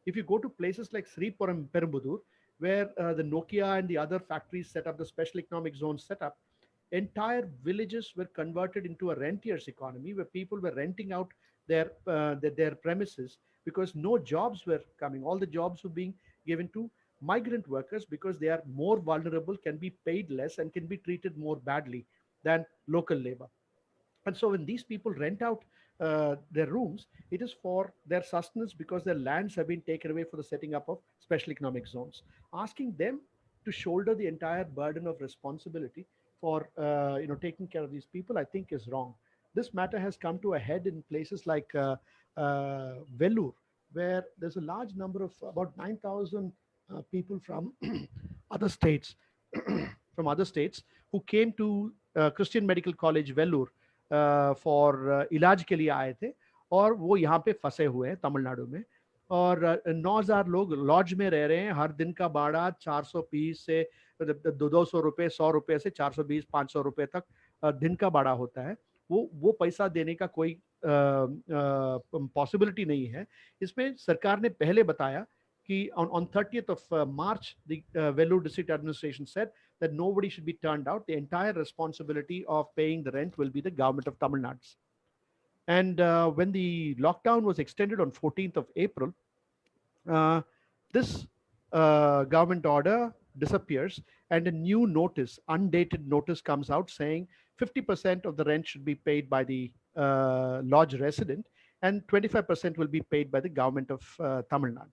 If you go to places like Sri Perumbudur, where the Nokia and the other factories set up, the special economic zone set up, entire villages were converted into a rentier's economy, where people were renting out their premises because no jobs were coming. All the jobs were being given to migrant workers because they are more vulnerable, can be paid less, and can be treated more badly than local labor. And so when these people rent out their rooms, it is for their sustenance because their lands have been taken away for the setting up of special economic zones. Asking them to shoulder the entire burden of responsibility for taking care of these people, I think is wrong. This matter has come to a head in places like Vellore, where there's a large number of about 9,000 people from other states who came to Christian Medical College Vellore for इलाज के लिए आए थे, और वो यहाँ पे फंसे हुए हैं तमिलनाडु में. और 9,000 लोग लॉज में रह रहे हैं. हर दिन का भाड़ा 420 से 200 रुपए, 100 रुपए से 420-500 रुपए तक दिन का भाड़ा होता है. वो पैसा देने का कोई पॉसिबिलिटी नहीं है। इसमें सरकार ने पहले बताया कि on 30th of March, the Vellore district administration said that nobody should be turned out. The entire responsibility of paying the rent will be the government of Tamil Nadu. And when the lockdown was extended on 14th of April, this government order disappears and a new notice, undated notice comes out saying 50% of the rent should be paid by the lodge resident and 25% will be paid by the government of Tamil Nadu.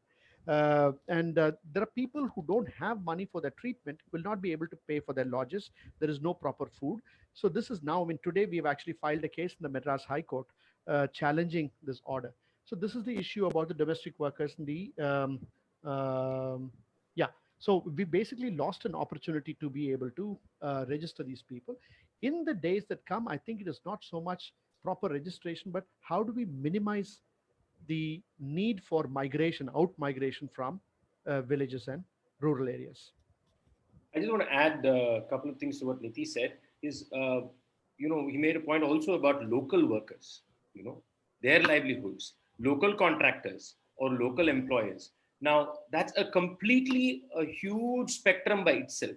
There are people who don't have money for their treatment, will not be able to pay for their lodges. There is no proper food. So this is now, I mean, today we've actually filed a case in the Madras High Court challenging this order. So this is the issue about the domestic workers and the, yeah. So we basically lost an opportunity to be able to register these people. In the days that come, I think it is not so much proper registration, but how do we minimize the need for migration, out migration from villages and rural areas? I just want to add a couple of things to what Niti said. Is he made a point also about local workers, their livelihoods, local contractors or local employers. Now that's a huge spectrum by itself.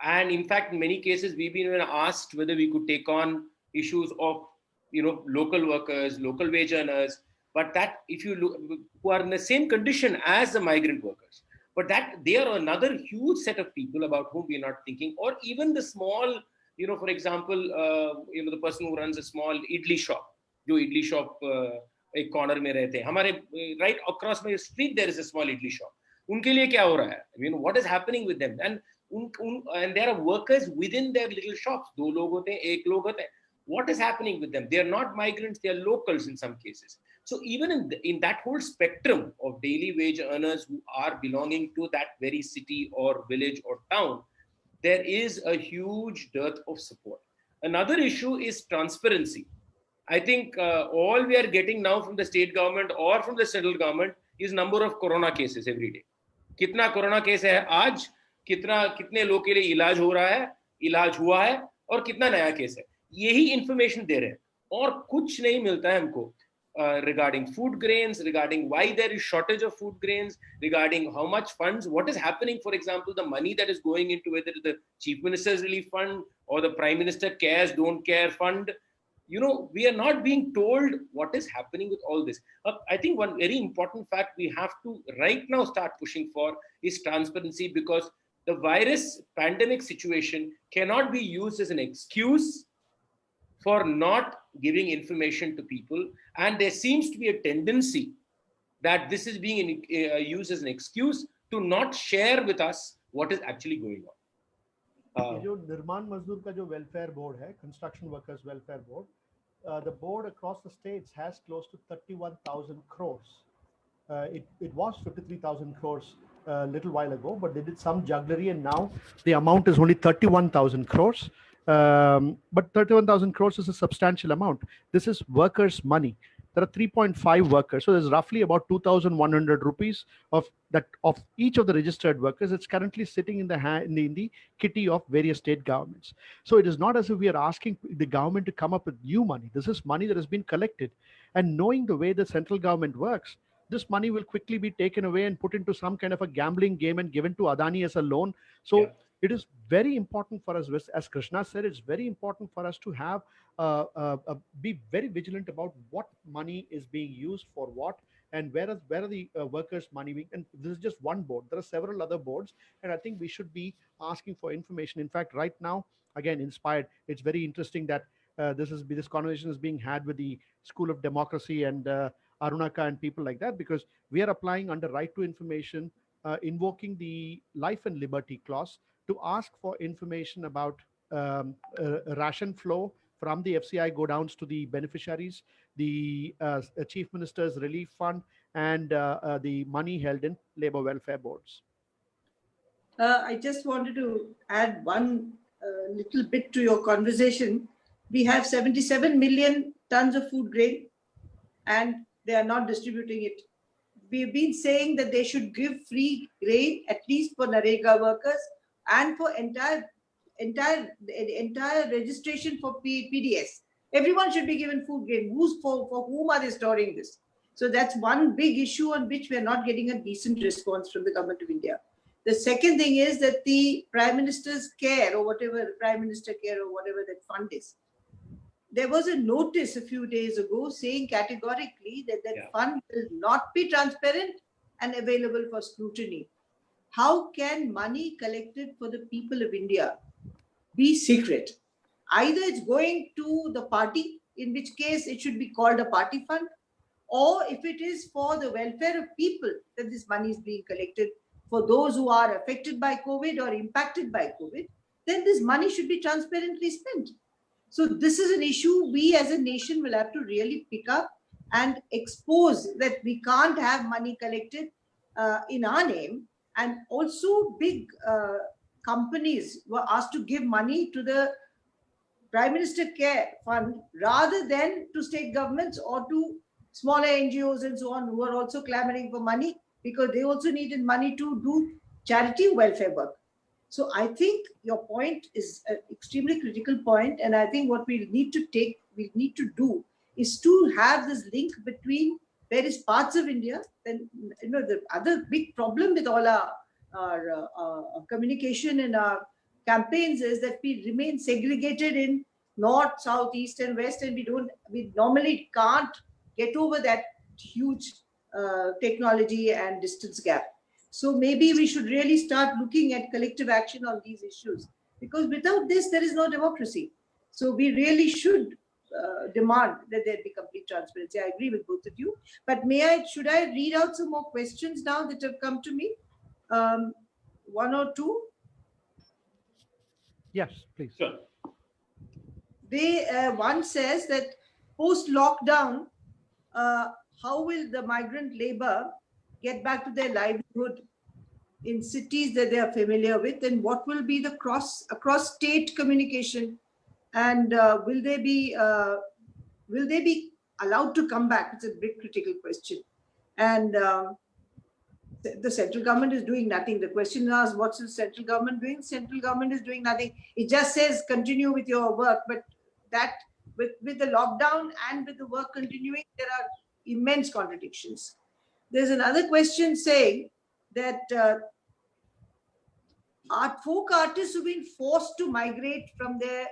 And in fact, in many cases, we've been asked whether we could take on issues of, local workers, local wage earners, but that if you look, who are in the same condition as the migrant workers, but that they are another huge set of people about whom we are not thinking, or even the small, for example, the person who runs a small idli shop, जो idli shop एक corner में रहते हैं, हमारे right across my street there is a small idli shop. उनके लिए क्या हो रहा है? What is happening with them? And there are workers within their little shops. दो लोग होते हैं, एक लोग होते हैं. What is happening with them? They are not migrants, they are locals in some cases. So even in that whole spectrum of daily wage earners who are belonging to that very city or village or town, there is a huge dearth of support. Another issue is transparency. I think all we are getting now from the state government or from the central government is number of corona cases every day. कितना corona case है आज, कितने लोग के लिए इलाज हो रहा है, इलाज हुआ है, और कितना नया केस है, यही इंफॉर्मेशन दे रहे हैं, और कुछ नहीं मिलता है हमको regarding food grains, regarding why there is shortage of food grains, regarding how much funds, what is happening, for example, the money that is going into whether the Chief Minister's Relief Fund or the Prime Minister Cares Don't Care Fund. We are not being told what is happening with all this. I think one very important fact we have to right now start pushing for is transparency, because the virus pandemic situation cannot be used as an excuse for not giving information to people. And there seems to be a tendency that this is being used as an excuse to not share with us what is actually going on. जो निर्माण मजदूर का जो welfare board है, construction workers welfare board, the board across the states has close to 31,000 crores. It was 53,000 crores a little while ago, but they did some jugglery and now the amount is only 31,000 crores. But 31,000 crores is a substantial amount. This is workers' money. There are 3.5 workers. So there's roughly about 2,100 rupees of each of the registered workers. It's currently sitting in the kitty of various state governments. So it is not as if we are asking the government to come up with new money. This is money that has been collected. And knowing the way the central government works, this money will quickly be taken away and put into some kind of a gambling game and given to Adani as a loan. So yeah. It is very important for us, as Krishna said, it's very important for us to have be very vigilant about what money is being used for what, and where are the workers' money being. And this is just one board. There are several other boards, and I think we should be asking for information. In fact, right now, again, inspired, it's very interesting that this conversation is being had with the School of Democracy and Arunaka and people like that, because we are applying under right to information, invoking the life and liberty clause to ask for information about ration flow from the FCI go downs to the beneficiaries, the Chief Minister's Relief Fund, and the money held in labor welfare boards. I just wanted to add one little bit to your conversation. We have 77 million tons of food grain, and they are not distributing it. We've been saying that they should give free grain, at least for Narega workers, and for entire registration for PDS. Everyone should be given food grain. For whom are they storing this? So that's one big issue on which we are not getting a decent response from the government of India. The second thing is that the Prime Minister's Care, or whatever, Prime Minister Care, or whatever that fund is, there was a notice a few days ago saying categorically that fund will not be transparent and available for scrutiny. How can money collected for the people of India be secret? Either it's going to the party, in which case it should be called a party fund, or if it is for the welfare of people that this money is being collected for those who are affected by COVID or impacted by COVID, then this money should be transparently spent. So this is an issue we as a nation will have to really pick up and expose, that we can't have money collected in our name. And also big companies were asked to give money to the Prime Minister Care Fund rather than to state governments or to smaller NGOs and so on, who are also clamoring for money because they also needed money to do charity welfare work. So I think your point is an extremely critical point, and I think what we need to do is to have this link between various parts of India. Then the other big problem with all our communication and our campaigns is that we remain segregated in north, south, east, and west, and we normally can't get over that huge technology and distance gap. So maybe we should really start looking at collective action on these issues, because without this, there is no democracy. So we really should demand that there be complete transparency. I agree with both of you. But should I read out some more questions now that have come to me? One or two? Yes, please. Sure. One says that post-lockdown, how will the migrant labor get back to their livelihood in cities that they are familiar with, and what will be the across state communication, and will they be allowed to come back? It's a big critical question. And the central government is doing nothing. The question is, what's the central government doing? Central government is doing nothing. It just says continue with your work, but that with the lockdown and with the work continuing, there are immense contradictions. There's another question saying that folk artists who've been forced to migrate from their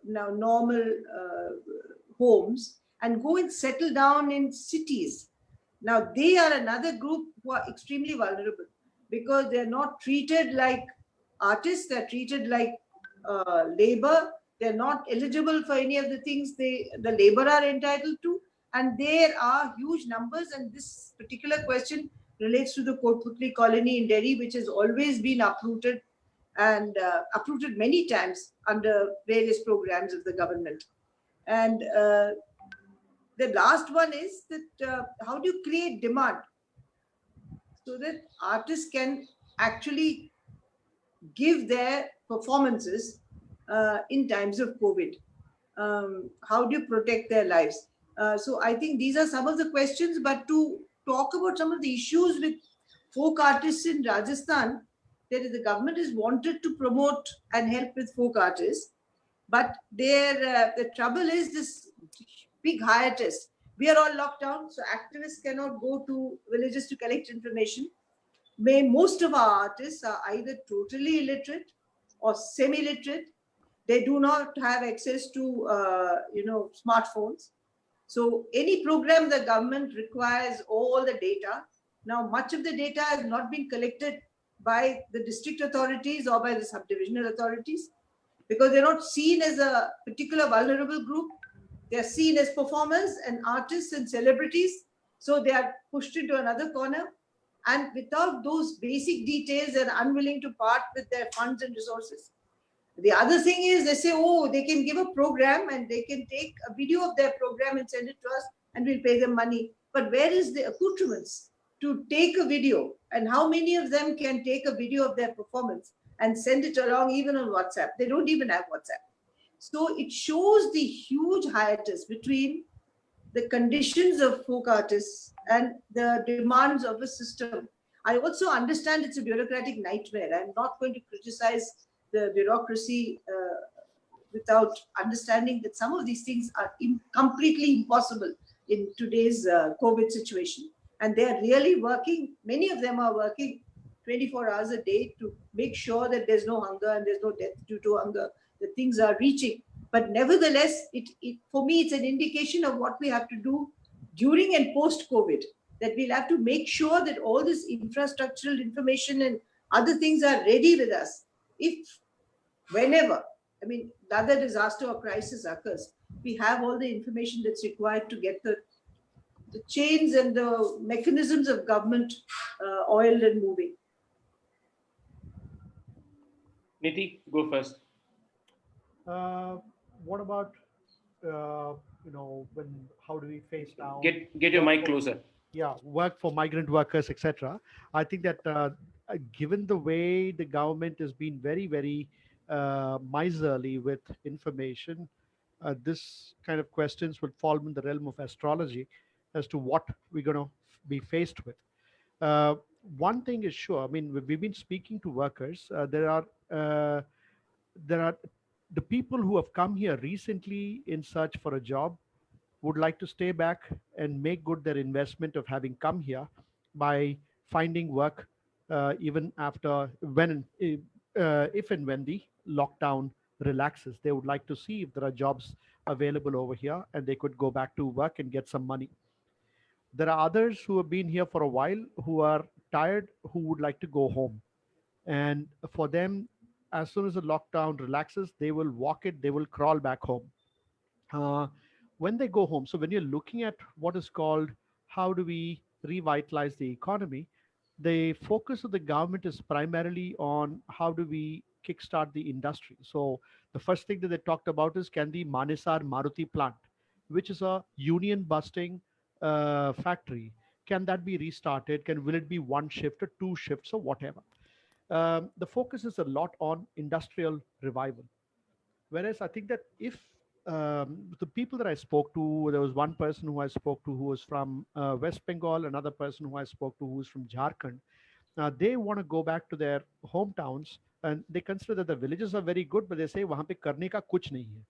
now normal homes and go and settle down in cities. Now they are another group who are extremely vulnerable, because they're not treated like artists, they're treated like labor. They're not eligible for any of the things the labor are entitled to. And there are huge numbers, and this particular question relates to the Kotputli colony in Delhi, which has always been uprooted, and uprooted many times under various programs of the government. And the last one is that how do you create demand so that artists can actually give their performances in times of COVID? How do you protect their lives? So I think these are some of the questions, but to talk about some of the issues with folk artists in Rajasthan, the government has wanted to promote and help with folk artists, but the trouble is this big hiatus. We are all locked down, so activists cannot go to villages to collect information. Most of our artists are either totally illiterate or semi-literate. They do not have access to smartphones. So any program the government requires all the data. Now, much of the data has not been collected by the district authorities or by the subdivisional authorities, because they're not seen as a particular vulnerable group. They're seen as performers and artists and celebrities. So they are pushed into another corner. And without those basic details, they're unwilling to part with their funds and resources. The other thing is they say, oh, they can give a program and they can take a video of their program and send it to us and we'll pay them money. But where is the accoutrements to take a video? And how many of them can take a video of their performance and send it along even on WhatsApp? They don't even have WhatsApp. So it shows the huge hiatus between the conditions of folk artists and the demands of a system. I also understand it's a bureaucratic nightmare. I'm not going to criticize the bureaucracy without understanding that some of these things are completely impossible in today's COVID situation. And they are really working, many of them are working 24 hours a day to make sure that there's no hunger and there's no death due to hunger, that things are reaching. But nevertheless, for me, it's an indication of what we have to do during and post-COVID, that we'll have to make sure that all this infrastructural information and other things are ready with us. If, whenever, I mean, another disaster or crisis occurs, we have all the information that's required to get the chains and the mechanisms of government oiled and moving. Niti, go first. What about how do we face now? Get your mic closer. Yeah, work for migrant workers, etc. I think that given the way the government has been very, very miserly with information, this kind of questions would fall in the realm of astrology as to what we're going to be faced with. Uh, One thing is sure. I mean, we've been speaking to workers. There are the people who have come here recently in search for a job would like to stay back and make good their investment of having come here by finding work even after when if and when the lockdown relaxes. They would like to see if there are jobs available over here and they could go back to work and get some money. There are others who have been here for a while who are tired, who would like to go home. And for them, as soon as the lockdown relaxes, they will walk it, they will crawl back home. uh, when they go home. So when you're looking at what is called how do we revitalize the economy, the focus of the government is primarily on how do we kickstart the industry. So the first thing that they talked about is can the Manesar Maruti plant, which is a union busting factory, can that be restarted? Will it be one shift or two shifts or whatever? The focus is a lot on industrial revival. Whereas I think that if the people that I spoke to, there was one person who I spoke to who was from West Bengal, another person who I spoke to who was from Jharkhand. They want to go back to their hometowns and they consider that the villages are very good, but they say वहाँ पे करने का कुछ नहीं है.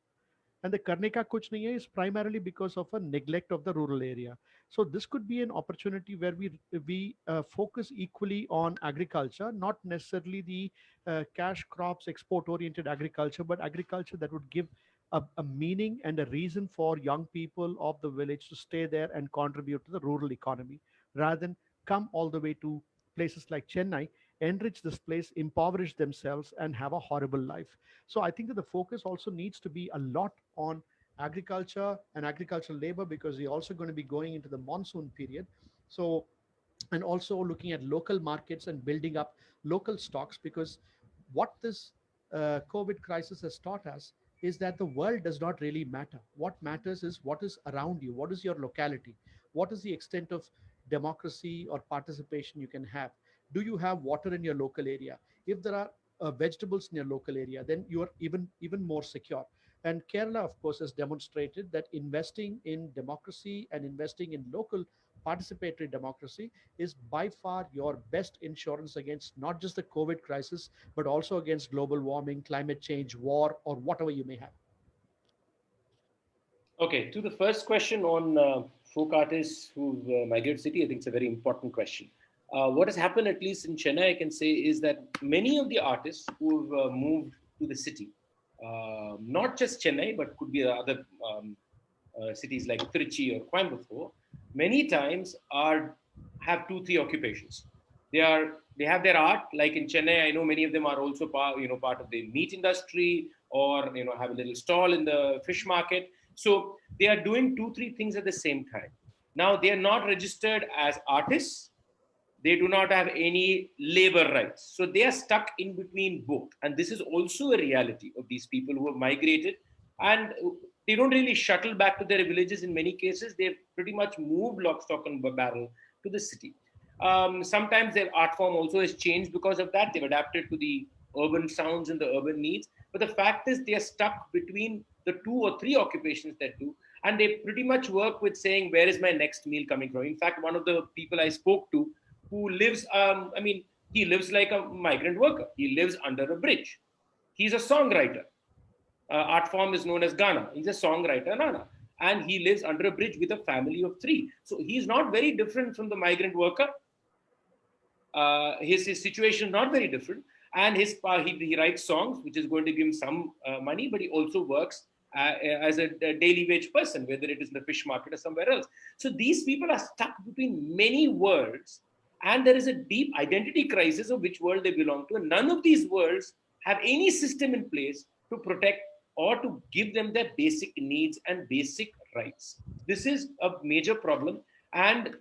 And the करने का कुछ नहीं है is primarily because of a neglect of the rural area. So this could be an opportunity where we focus equally on agriculture, not necessarily the cash crops, export oriented agriculture, but agriculture that would give a meaning and a reason for young people of the village to stay there and contribute to the rural economy rather than come all the way to places like Chennai, enrich this place, impoverish themselves, and have a horrible life. So I think that the focus also needs to be a lot on agriculture and agricultural labor because we're also going to be going into the monsoon period. So, and also looking at local markets and building up local stocks because what this COVID crisis has taught us is that the world does not really matter. What matters is what is around you, what is your locality, what is the extent of democracy or participation you can have. Do you have water in your local area? If there are vegetables in your local area, then you are even more secure. And Kerala, of course, has demonstrated that investing in democracy and investing in local participatory democracy is by far your best insurance against not just the COVID crisis, but also against global warming, climate change, war, or whatever you may have. Okay, to the first question on folk artists who've migrated city, I think it's a very important question. What has happened, at least in Chennai, I can say, is that many of the artists who've moved to the city, not just Chennai, but could be other cities like Trichy or Coimbatore, many times have 2-3 occupations. They have their art, like in Chennai. I know many of them are also part of the meat industry, or have a little stall in the fish market. So they are doing 2-3 things at the same time. Now they are not registered as artists. They do not have any labor rights. So they are stuck in between both. And this is also a reality of these people who have migrated, and they don't really shuttle back to their villages in many cases. They've pretty much moved lock, stock, and barrel to the city. Sometimes their art form also has changed because of that. They've adapted to the urban sounds and the urban needs. But the fact is they are stuck between the 2 or 3 occupations they do. And they pretty much work with saying, where is my next meal coming from? In fact, one of the people I spoke to who lives, he lives like a migrant worker. He lives under a bridge. He's a songwriter. art form is known as Ghana. He's a songwriter, Nana. And he lives under a bridge with a family of 3. So he's not very different from the migrant worker. His situation is not very different. And he writes songs, which is going to give him some money, but he also works as a daily wage person, whether it is in the fish market or somewhere else. So these people are stuck between many worlds, and there is a deep identity crisis of which world they belong to. And none of these worlds have any system in place to protect or to give them their basic needs and basic rights. This is a major problem. And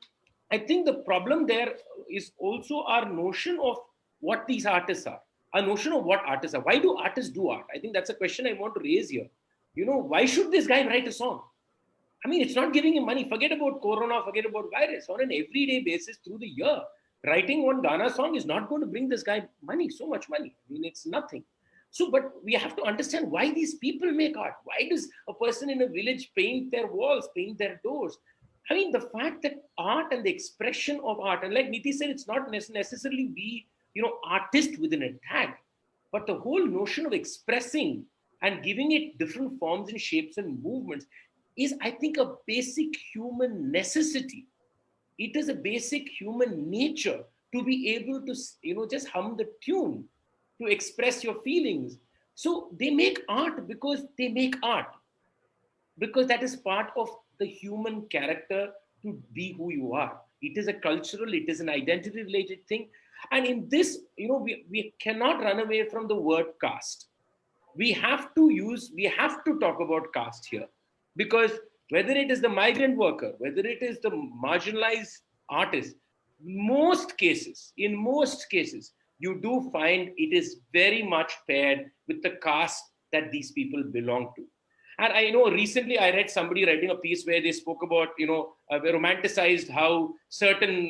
I think the problem there is also our notion of what these artists are, our notion of what artists are. Why do artists do art? I think that's a question I want to raise here. Why should this guy write a song? I mean, it's not giving him money. Forget about Corona, forget about virus. On an everyday basis through the year, writing one Ghana song is not going to bring this guy money, so much money. I mean, it's nothing. So, but we have to understand why these people make art. Why does a person in a village paint their walls, paint their doors? I mean, the fact that art and the expression of art, and like Niti said, it's not necessarily be, artist within a tag, but the whole notion of expressing and giving it different forms and shapes and movements is, I think, a basic human necessity. It is a basic human nature to be able to, just hum the tune, to express your feelings. So they make art because they make art, because that is part of the human character to be who you are. It is a cultural, it is an identity related thing. And in this, we cannot run away from the word caste. We have to talk about caste here, because whether it is the migrant worker, whether it is the marginalized artist, in most cases, you do find it is very much paired with the caste that these people belong to. And I know recently I read somebody writing a piece where they spoke about, romanticized how certain,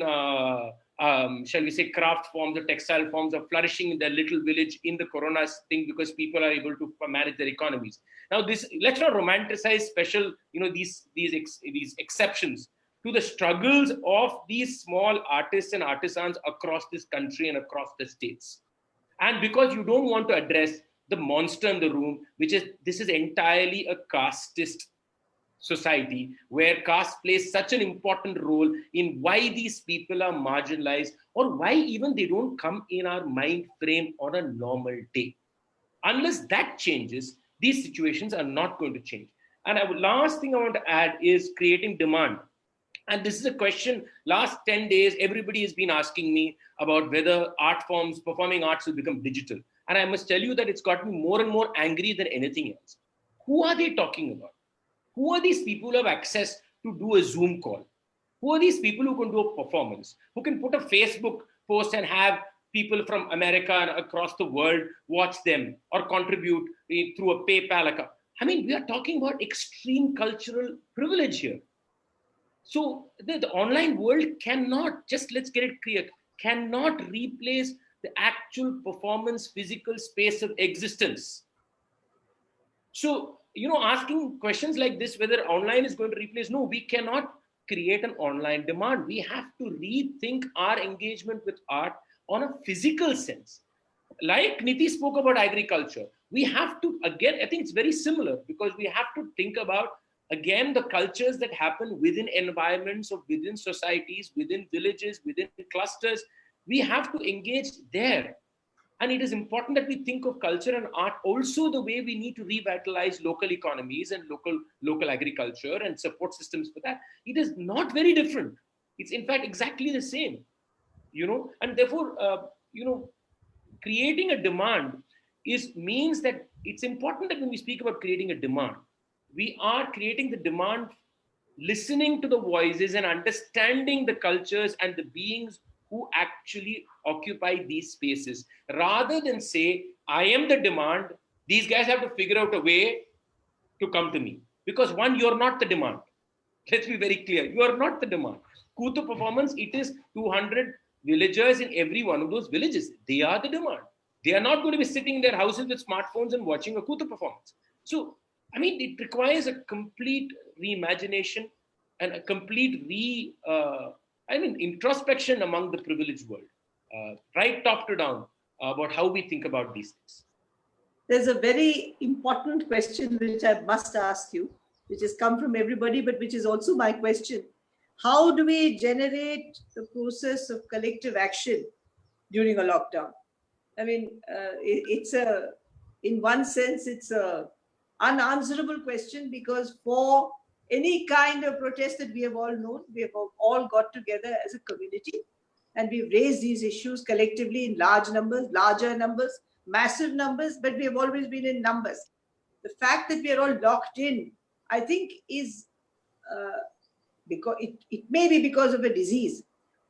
shall we say, craft forms or textile forms are flourishing in their little village in the Corona thing because people are able to manage their economies. Now, let's not romanticize special, these exceptions to the struggles of these small artists and artisans across this country and across the states. And because you don't want to address the monster in the room, this is entirely a casteist society where caste plays such an important role in why these people are marginalized or why even they don't come in our mind frame on a normal day. Unless that changes, these situations are not going to change. And last thing I want to add is creating demand. And this is a question, last 10 days, everybody has been asking me about whether art forms, performing arts will become digital. And I must tell you that it's got me more and more angry than anything else. Who are they talking about? Who are these people who have access to do a Zoom call? Who are these people who can do a performance? Who can put a Facebook post and have people from America and across the world watch them or contribute through a PayPal account? I mean, we are talking about extreme cultural privilege here. So the online world cannot, just let's get it clear, cannot replace the actual performance, physical space of existence. So, asking questions like this, whether online is going to replace, no, we cannot create an online demand. We have to rethink our engagement with art on a physical sense. Like Niti spoke about agriculture, we have to, again, I think it's very similar because we have to think about, again, the cultures that happen within environments or within societies, within villages, within clusters. We have to engage there. And it is important that we think of culture and art also the way we need to revitalize local economies and local agriculture and support systems for that. It is not very different. It's in fact exactly the same, and therefore, creating a demand means that it's important that when we speak about creating a demand, we are creating the demand, listening to the voices and understanding the cultures and the beings who actually occupy these spaces, rather than say, I am the demand, these guys have to figure out a way to come to me. Because one, you're not the demand. Let's be very clear, you are not the demand. Kutu performance, it is 200 villagers in every one of those villages. They are the demand. They are not going to be sitting in their houses with smartphones and watching a Kutu performance. So, I mean, it requires a complete reimagination and a complete introspection among the privileged world, right top to down, about how we think about these things. there's a very important question which I must ask you, which has come from everybody, but which is also my question. How do we generate the process of collective action during a lockdown? I mean, it's a, in one sense, it's a unanswerable question, because for any kind of protest that we have all known, we have all got together as a community, and we've raised these issues collectively in large numbers, larger numbers, massive numbers, but we have always been in numbers. The fact that we are all locked in, I think, is because it may be because of a disease,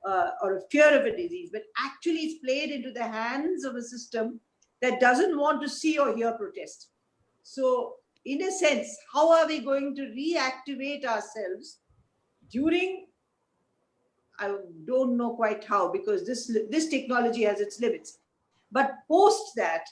or a fear of a disease, but actually it's played into the hands of a system that doesn't want to see or hear protest. So, in a sense, how are we going to reactivate ourselves during? I don't know quite how, because this technology has its limits. But post that,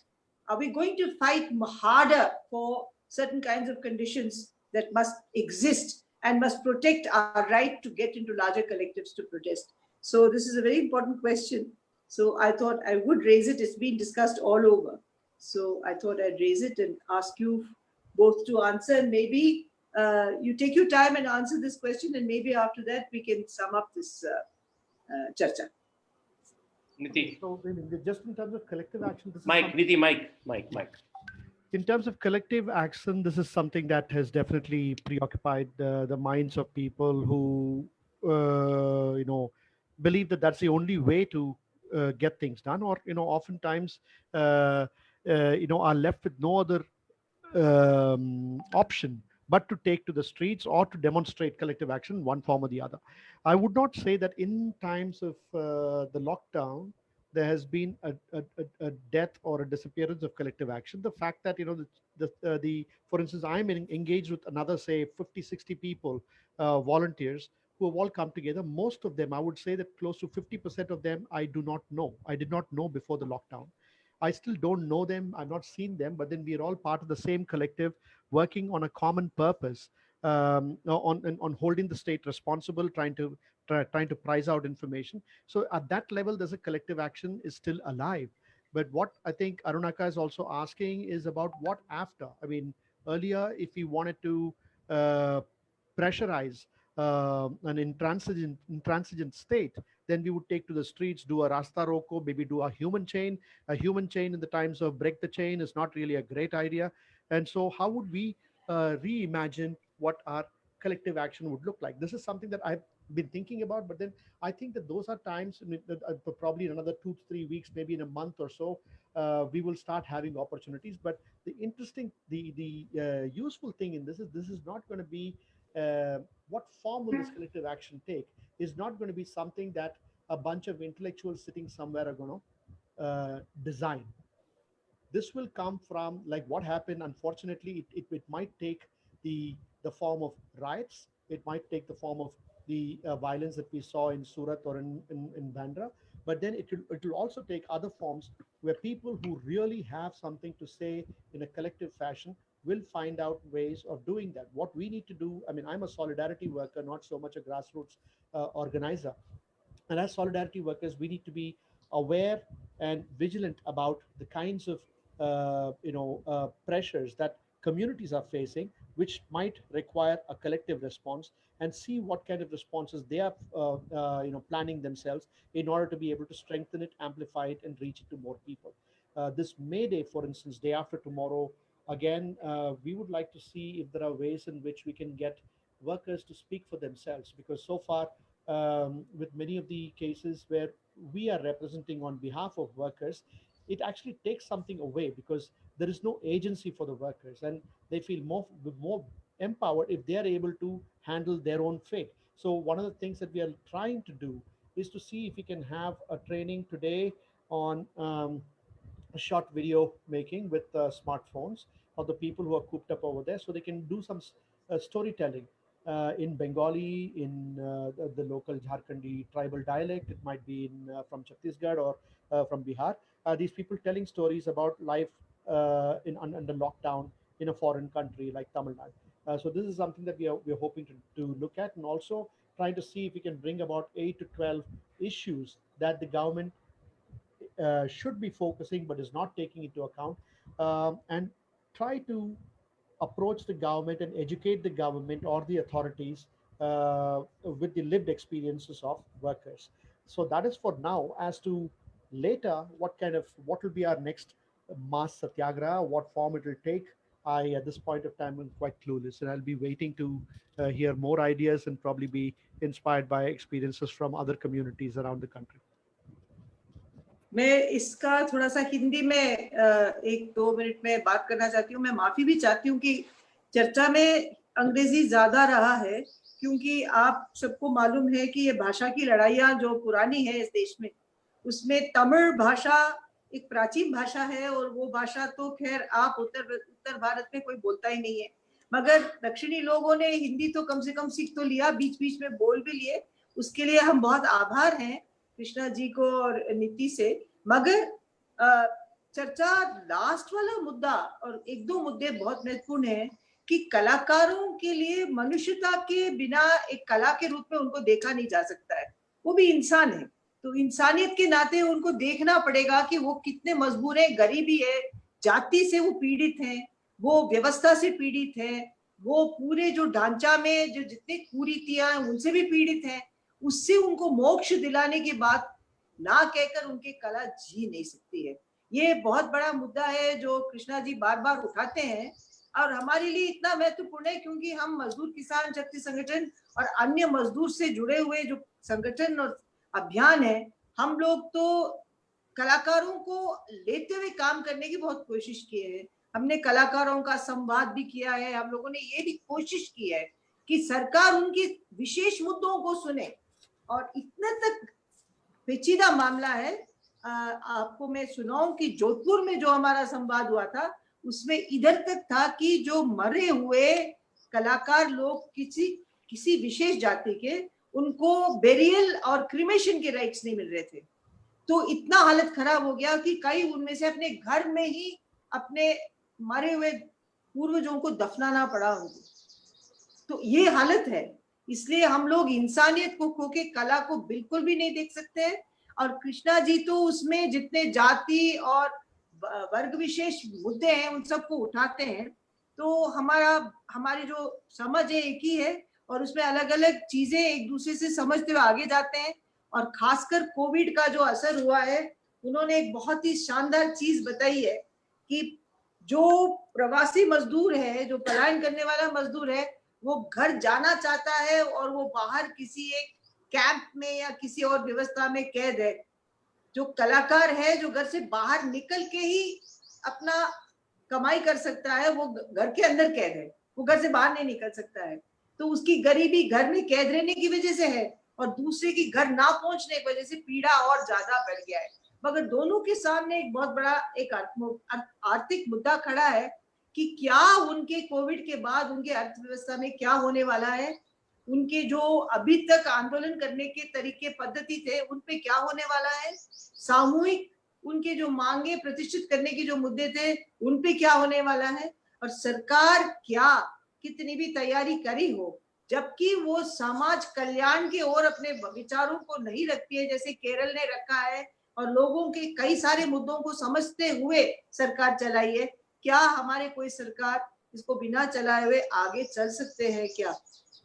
are we going to fight harder for certain kinds of conditions that must exist and must protect our right to get into larger collectives to protest? So this is a very important question. So I thought I would raise it. It's been discussed all over. So I thought I'd raise it and ask you both to answer. And maybe you take your time and answer this question, and maybe after that we can sum up this charcha. Niti. So just in terms of collective action, this Mike, is Niti, Mike. in terms of collective action, this is something that has definitely preoccupied the minds of people who, believe that that's the only way to get things done, or oftentimes, are left with no other option but to take to the streets or to demonstrate collective action in one form or the other. I would not say that in times of the lockdown there has been a death or a disappearance of collective action. The fact that the for instance, I'm engaged with another, say, 50, 60 people, volunteers, who have all come together. Most of them, I would say that close to 50% of them I do not know. I did not know before the lockdown. I still don't know them. I've not seen them, but then we are all part of the same collective, working on a common purpose, on holding the state responsible, trying to price out information. So at that level, there's a collective action is still alive. But what I think Arunaka is also asking is about what after. I mean, earlier, if we wanted to uh, pressurize an intransigent state, then we would take to the streets, do a rasta roko, maybe do a human chain. A human chain in the times of break the chain is not really a great idea. And so, how would we reimagine what our collective action would look like? This is something that I've been thinking about, but then I think that those are times that probably in another 2 to 3 weeks, maybe in a month or so, we will start having opportunities. But the useful thing in this is not going to be what form will this collective action take, is not going to be something that a bunch of intellectuals sitting somewhere are going to design. This will come from, like what happened, unfortunately, it might take the form of riots. It might take the form of the violence that we saw in Surat or in Bandra. But then it will also take other forms where people who really have something to say in a collective fashion will find out ways of doing that. What we need to do, I mean, I'm a solidarity worker, not so much a grassroots organizer. And as solidarity workers, we need to be aware and vigilant about the kinds of pressures that communities are facing, which might require a collective response, and see what kind of responses they are planning themselves in order to be able to strengthen it, amplify it, and reach it to more people. This May Day, for instance, day after tomorrow, again, we would like to see if there are ways in which we can get workers to speak for themselves, because so far, with many of the cases where we are representing on behalf of workers, it actually takes something away, because there is no agency for the workers, and they feel more empowered if they are able to handle their own fate. So one of the things that we are trying to do is to see if we can have a training today on short video making with smartphones of the people who are cooped up over there, so they can do some storytelling in Bengali, in the local Jharkhandi tribal dialect. It might be from Chhattisgarh or from Bihar. These people telling stories about life under lockdown in a foreign country like Tamil Nadu. So this is something that we are hoping to look at, and also trying to see if we can bring about 8 to 12 issues that the government should be focusing but is not taking into account, and try to approach the government and educate the government or the authorities with the lived experiences of workers. So that is for now. As to later, what will be our next mass satyagraha, what form it will take, I at this point of time am quite clueless, and I'll be waiting to hear more ideas and probably be inspired by experiences from other communities around the country. मैं इसका थोड़ा सा हिंदी में 1-2 minute में बात करना चाहती हूँ। मैं माफी भी चाहती हूँ कि चर्चा में अंग्रेजी ज्यादा रहा है, क्योंकि आप सबको मालूम है कि ये भाषा की लड़ाइयाँ जो पुरानी है इस देश में, उसमें तमिल भाषा एक प्राचीन भाषा है, और वो भाषा तो खैर आप उत्तर भारत में कोई बोलता ही नहीं है, मगर दक्षिणी लोगों ने हिंदी तो कम से कम सीख तो लिया, बीच बीच में बोल भी लिए। उसके लिए हम बहुत आभार हैं कृष्णा जी को और नीति से। मगर चर्चा लास्ट वाला मुद्दा और 1-2 मुद्दे बहुत महत्वपूर्ण है कि कलाकारों के लिए मनुष्यता के बिना एक कला के रूप में उनको देखा नहीं जा सकता है। वो भी इंसान है, तो इंसानियत के नाते उनको देखना पड़ेगा कि वो कितने मजबूर है, गरीबी है, जाति से वो पीड़ित हैं, वो व्यवस्था से पीड़ित है, वो पूरे जो ढांचा में जो जितनी कुरीतियां हैं उनसे भी पीड़ित हैं। उससे उनको मोक्ष दिलाने की बात ना कहकर उनकी कला जी नहीं सकती है। ये बहुत बड़ा मुद्दा है जो कृष्णा जी बार बार उठाते हैं, और हमारे लिए इतना महत्वपूर्ण है क्योंकि हम मजदूर किसान शक्ति संगठन और अन्य मजदूर से जुड़े हुए जो संगठन और अभियान है, हम लोग तो कलाकारों को लेते हुए काम करने की बहुत कोशिश की है। हमने कलाकारों का संवाद भी किया है। हम लोगों ने ये भी कोशिश की है कि सरकार उनके विशेष मुद्दों को सुने, और इतने तक पेचीदा मामला है। आपको मैं सुनाऊं कि जोधपुर में जो हमारा संवाद हुआ था उसमें इधर तक था कि जो मरे हुए कलाकार लोग किसी विशेष जाति के, उनको बेरियल और क्रिमेशन के राइट्स नहीं मिल रहे थे। तो इतना हालत खराब हो गया कि कई उनमें से अपने घर में ही अपने मरे हुए पूर्वजों को दफनाना पड़ा उनको। तो ये हालत है। इसलिए हम लोग इंसानियत को खो के कला को बिल्कुल भी नहीं देख सकते हैं। और कृष्णा जी तो उसमें जितने जाति और वर्ग विशेष मुद्दे हैं उन सबको उठाते हैं। तो हमारी जो समझ है एक ही है, और उसमें अलग अलग चीजें एक दूसरे से समझते हुए आगे जाते हैं। और खासकर कोविड का जो असर हुआ है, उन्होंने एक बहुत ही शानदार चीज बताई है कि जो प्रवासी मजदूर है, जो पलायन करने वाला मजदूर है, वो घर जाना चाहता है और वो बाहर किसी एक कैंप में या किसी और व्यवस्था में कैद है। जो कलाकार है जो घर से बाहर निकल के ही अपना कमाई कर सकता है, वो घर के अंदर कैद है, वो घर से बाहर नहीं निकल सकता है। तो उसकी गरीबी घर में कैद रहने की वजह से है, और दूसरे की घर ना पहुंचने की वजह से पीड़ा और ज्यादा बढ़ गया है। मगर दोनों के सामने एक बहुत बड़ा एक आर्थिक मुद्दा खड़ा है कि क्या उनके कोविड के बाद उनके अर्थव्यवस्था में क्या होने वाला है, उनके जो अभी तक आंदोलन करने के तरीके पद्धति थे उन पे क्या होने वाला है, सामूहिक उनके जो मांगे प्रतिष्ठित करने के जो मुद्दे थे उन पे क्या होने वाला है, और सरकार क्या कितनी भी तैयारी करी हो जबकि वो समाज कल्याण की ओर अपने विचारों को नहीं रखती है जैसे केरल ने रखा है, और लोगों के कई सारे मुद्दों को समझते हुए सरकार चलाई है। क्या हमारे कोई सरकार इसको बिना चलाए हुए आगे चल सकते हैं क्या?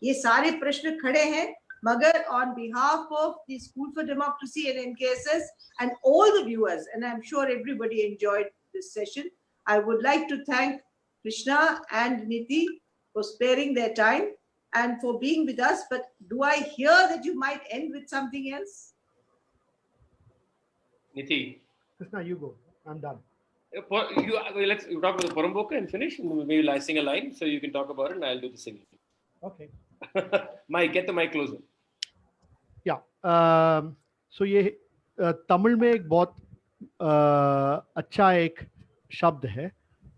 ये सारे प्रश्न खड़े हैं। मगर on behalf of the School for Democracy and NKSS and all the viewers, and I'm sure everybody enjoyed this session, I would like to thank Krishna and Niti for sparing their time and for being with us. But do I hear that you might end with something else? Niti. Krishna, you go. I'm done. Let's talk about the Poromboka and finish, and maybe I sing a line so you can talk about it and I'll do the singing. Okay. Mike, get the mic closer. Yeah. So ये तमिल में एक बहुत अच्छा एक शब्द है,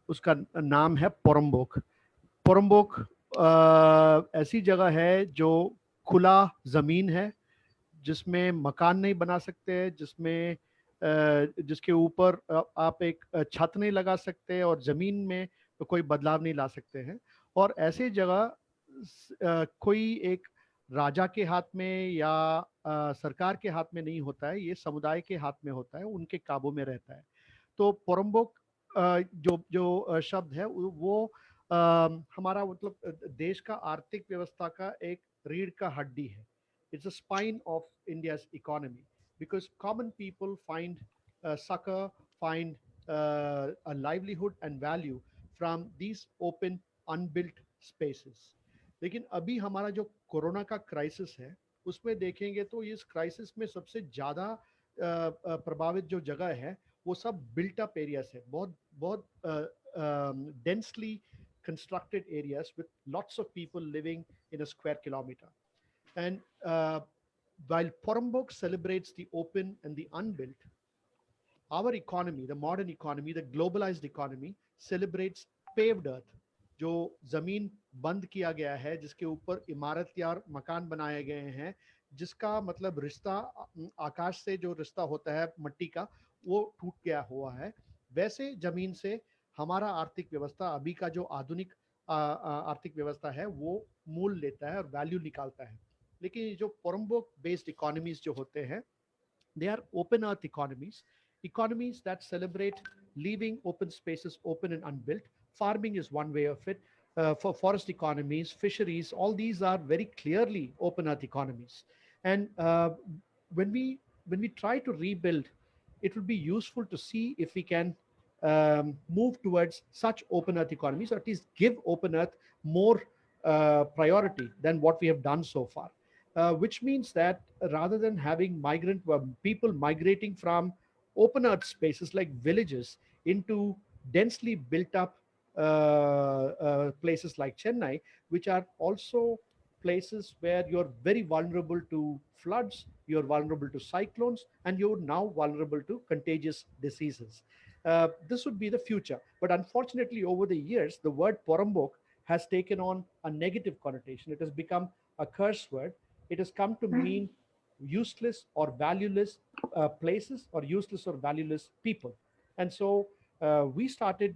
उसका नाम है पोरम्बोक। पोरम्बोक ऐसी जगह है जो खुला ज़मीन है, जिसमें मकान नहीं बना सकते, जिसके ऊपर आप एक छत नहीं लगा सकते और ज़मीन में तो कोई बदलाव नहीं ला सकते हैं। और ऐसे जगह कोई एक राजा के हाथ में या सरकार के हाथ में नहीं होता है, ये समुदाय के हाथ में होता है, उनके काबू में रहता है। तो पोरम्बोक जो शब्द है वो हमारा मतलब देश का आर्थिक व्यवस्था का एक रीढ़ का हड्डी है. It's a spine of India's economy because common people find succor, find a livelihood and value from these open, unbuilt spaces. लेकिन अभी हमारा जो कोरोना का क्राइसिस है उसमें देखेंगे तो इस क्राइसिस में सबसे ज़्यादा प्रभावित जो जगह है वो सब बिल्ट अप एरियाज है, बहुत बहुत densely constructed areas with lots of people living in a square kilometer. And while Porambok celebrates the open and the unbuilt, our economy, the modern economy, the globalized economy, celebrates paved earth, जो जमीन बंद किया गया है, जिसके ऊपर इमारत या मकान बनाए गए हैं, जिसका मतलब रिश्ता आकाश से जो रिश्ता होता है मट्टी का वो टूट गया हुआ है. वैसे जमीन से हमारा आर्थिक व्यवस्था अभी का जो आधुनिक आर्थिक व्यवस्था है वो मूल लेता है और वैल्यू निकालता है. लेकिन जो पोरम्बोक बेस्ड इकोनॉमीज जो होते हैं, they are open earth economies that celebrate leaving open spaces open and unbuilt. Farming is one way of it. For forest economies, fisheries, all these are very clearly open earth economies. And when we try to rebuild, it will be useful to see if we can move towards such open earth economies, or at least give open earth more priority than what we have done so far. Which means that rather than having people migrating from open earth spaces like villages into densely built up places like Chennai, which are also places where you're very vulnerable to floods, you're vulnerable to cyclones, and you're now vulnerable to contagious diseases. This would be the future. But unfortunately, over the years, the word Porambok has taken on a negative connotation. It has become a curse word. It has come to mean useless or valueless places or useless or valueless people. And so we started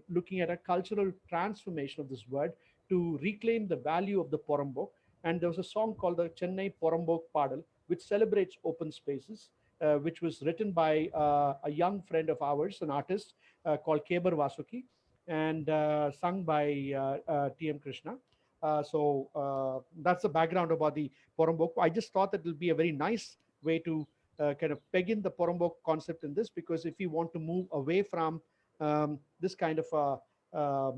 looking at a cultural transformation of this word to reclaim the value of the Porambok. And there was a song called the Chennai Porambok Padal, which celebrates open spaces, which was written by a young friend of ours, an artist called Kebar Vasuki, and sung by T.M. Krishna. So that's the background about the Porambok. I just thought that it will be a very nice way to kind of peg in the Porambok concept in this, because if you want to move away from this kind of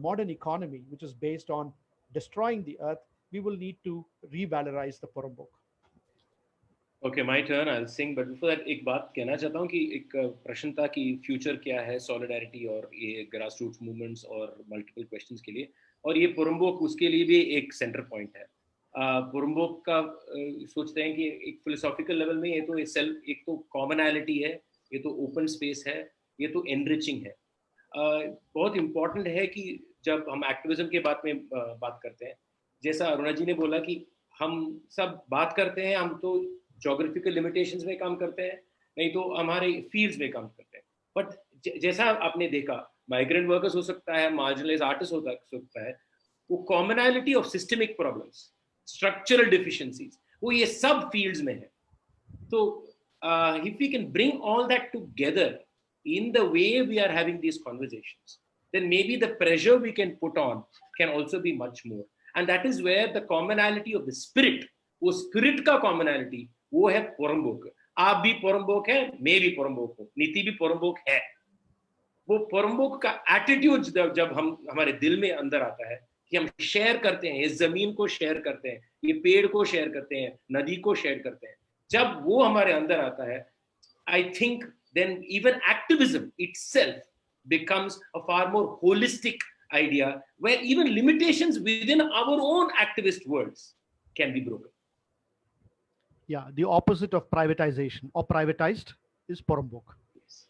modern economy, which is based on destroying the earth, we will need to revalorize the Porambok. Okay, my turn. I'll sing, but before that, एक बात कहना चाहता हूँ कि एक प्रश्न था कि फ्यूचर क्या है सॉलिडारिटी और ये ग्रास रूट्स मूवमेंट्स और मल्टीपल क्वेश्चंस के लिए, और ये पोरम्बोक उसके लिए भी एक सेंटर पॉइंट है. पोरम्बोक का सोचते हैं कि एक फिलोसॉफिकल लेवल में ये तो एक तो कॉमनैलिटी है, ये तो ओपन स्पेस है, ये तो एनरिचिंग है. बहुत इम्पॉर्टेंट है कि जब हम एक्टिविज्म के बात करते हैं, जैसा अरुणा जी ने बोला कि हम सब बात करते हैं, हम तो ज्योग्राफिकल लिमिटेशंस में काम करते हैं, नहीं तो हमारे फील्ड्स में काम करते हैं. बट जैसा आपने देखा, माइग्रेंट वर्कर्स हो सकता है, मार्जिनलाइज आर्टिस्ट हो सकता है, वो commonality of systemic problems, structural deficiencies, वो ये सब फील्ड्स में है. तो if we can bring all that together in the way we are having these conversations, then maybe the pressure we can put on can also be much more. And that is where the commonality of the spirit, वो spirit का commonality, वो है पोरम्बोक. आप भी पोरम्बोक है, मैं भी पोरम्बोक हूँ, नीति भी पोरम्बोक है. वो पोरम्बोक का एटीट्यूड जब हमारे दिल में अंदर आता है कि हम शेयर करते हैं, इस जमीन को शेयर करते हैं, ये पेड़ को शेयर करते हैं, नदी को शेयर करते हैं, जब वो हमारे अंदर आता है, I think then even activism itself becomes a far more holistic idea, where even limitations within our own activist worlds can be broken. Yeah, the opposite of privatization or privatized is Porambok. Yes.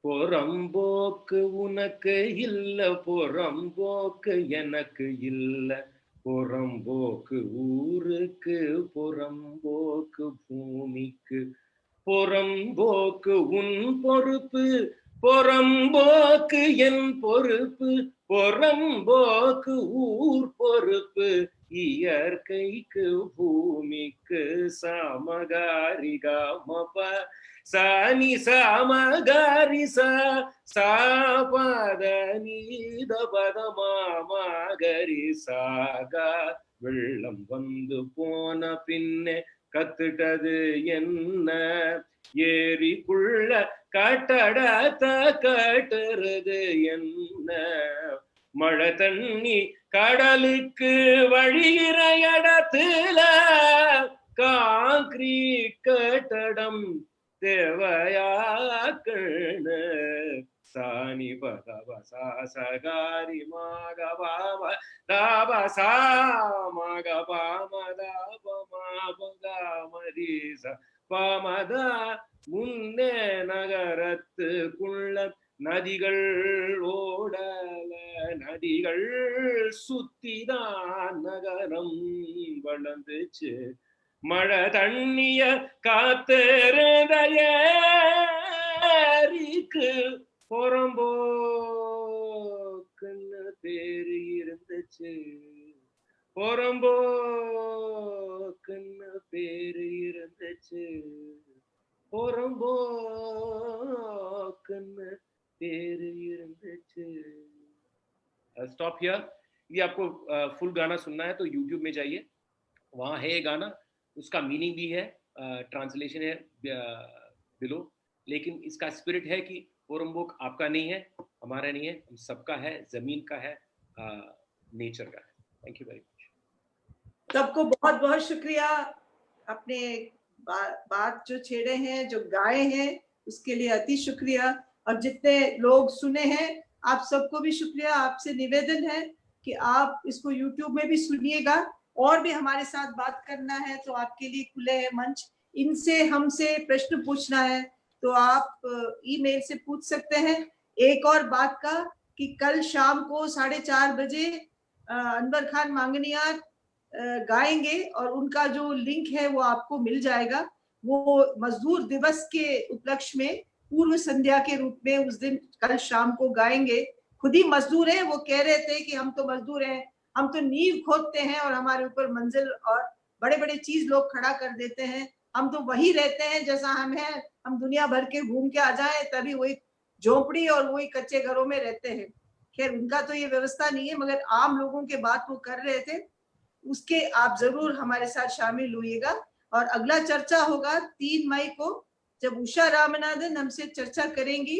Porambok unak illa, Porambok yanak illa, Porambok urk, Porambok bhumik, பொறம்போக் உன் பொறுப்பு, பொறம்போக் என் பொறுப்பு, பொறம்போக் ஊர் பொறுப்பு, இயற்கைக்கு பூமிக்கு सामगारी गामप सानी सामगारी सा पदनी दपद मामगरी saga வெள்ளம் வந்து போன பின்னே கத்துட்டது என்ன ஏரிக்குள்ள கட்டடத்த கட்டுறது என்ன மழை தண்ணி கடலுக்கு வழிகிற இடத்துல காங்கிரீட் கட்டடம் தேவையாக்கண்ணு சானி பதவ சாசகாரி மாகபாம தாப சாமகபாம தாப மாபகாமரீச பாமதா முன்னே நகரத்துக்குள்ள நதிகள் ஓடல நதிகள் சுத்திதான் நகரம் வளர்ந்துச்சு மழை தண்ணிய காத்திருந்தையேரிக்கு புறம்போக்குன்னு பேரு இருந்துச்சு புறம்போக்குன்னு பேரு இருந்துச்சு புறம்போக்குன்னு பேரு இருந்துச்சு स्टॉप हियर ये आपको फुल गाना सुनना है तो YouTube में जाइए वहाँ है ये गाना उसका मीनिंग भी है ट्रांसलेशन है बिलो लेकिन इसका स्पिरिट है कि पोरम्बोक आपका नहीं है हमारा नहीं है हम सबका है जमीन का है नेचर का है थैंक यू वेरी मच सबको बहुत बहुत शुक्रिया अपने बात जो छेड़े हैं जो गाए हैं उसके लिए अति शुक्रिया और जितने लोग सुने हैं आप सबको भी शुक्रिया आपसे निवेदन है कि आप इसको YouTube में भी सुनिएगा और भी हमारे साथ बात करना है तो आपके लिए खुले है मंच इनसे हमसे प्रश्न पूछना है तो आप ईमेल से पूछ सकते हैं एक और बात का कि कल शाम को 4:30 बजे अनवर खान मांगनियार गाएंगे और उनका जो लिंक है वो आपको मिल जाएगा वो मजदूर दिवस के उपलक्ष्य में पूर्व संध्या के रूप में उस दिन कल शाम को गाएंगे खुद ही मजदूर है वो कह रहे थे कि हम तो मजदूर हैं हम तो नींव खोदते हैं और हमारे ऊपर मंजिल और बड़े बड़े चीज लोग खड़ा कर देते हैं हम तो वही रहते हैं जैसा हम हैं हम दुनिया भर के घूम के आ जाए तभी वही झोपड़ी और वही कच्चे घरों में रहते हैं खैर उनका तो ये व्यवस्था नहीं है मगर आम लोगों के बात वो कर रहे थे उसके आप जरूर हमारे साथ शामिल हुइएगा और अगला चर्चा होगा 3 मई को जब उषा रामनाथन हमसे चर्चा करेंगी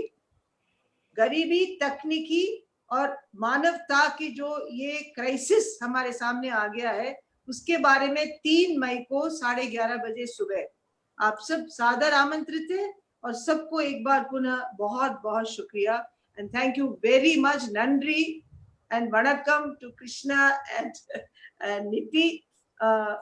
गरीबी तकनीकी और मानवता की जो ये क्राइसिस हमारे सामने आ गया है उसके बारे में 3 मई को 11:30 बजे सुबह आप सब सादर आमंत्रित हैं और सबको एक बार पुनः बहुत बहुत शुक्रिया and thank you very much नंद्री and vanakkam to Krishna and Niti. I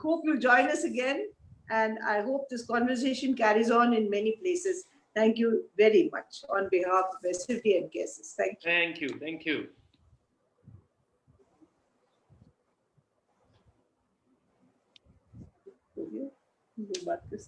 hope you join us again and I hope this conversation carries on in many places. Thank you very much on behalf of SFD and cases. Thank you. Thank you. Thank you. ये बात कर सकते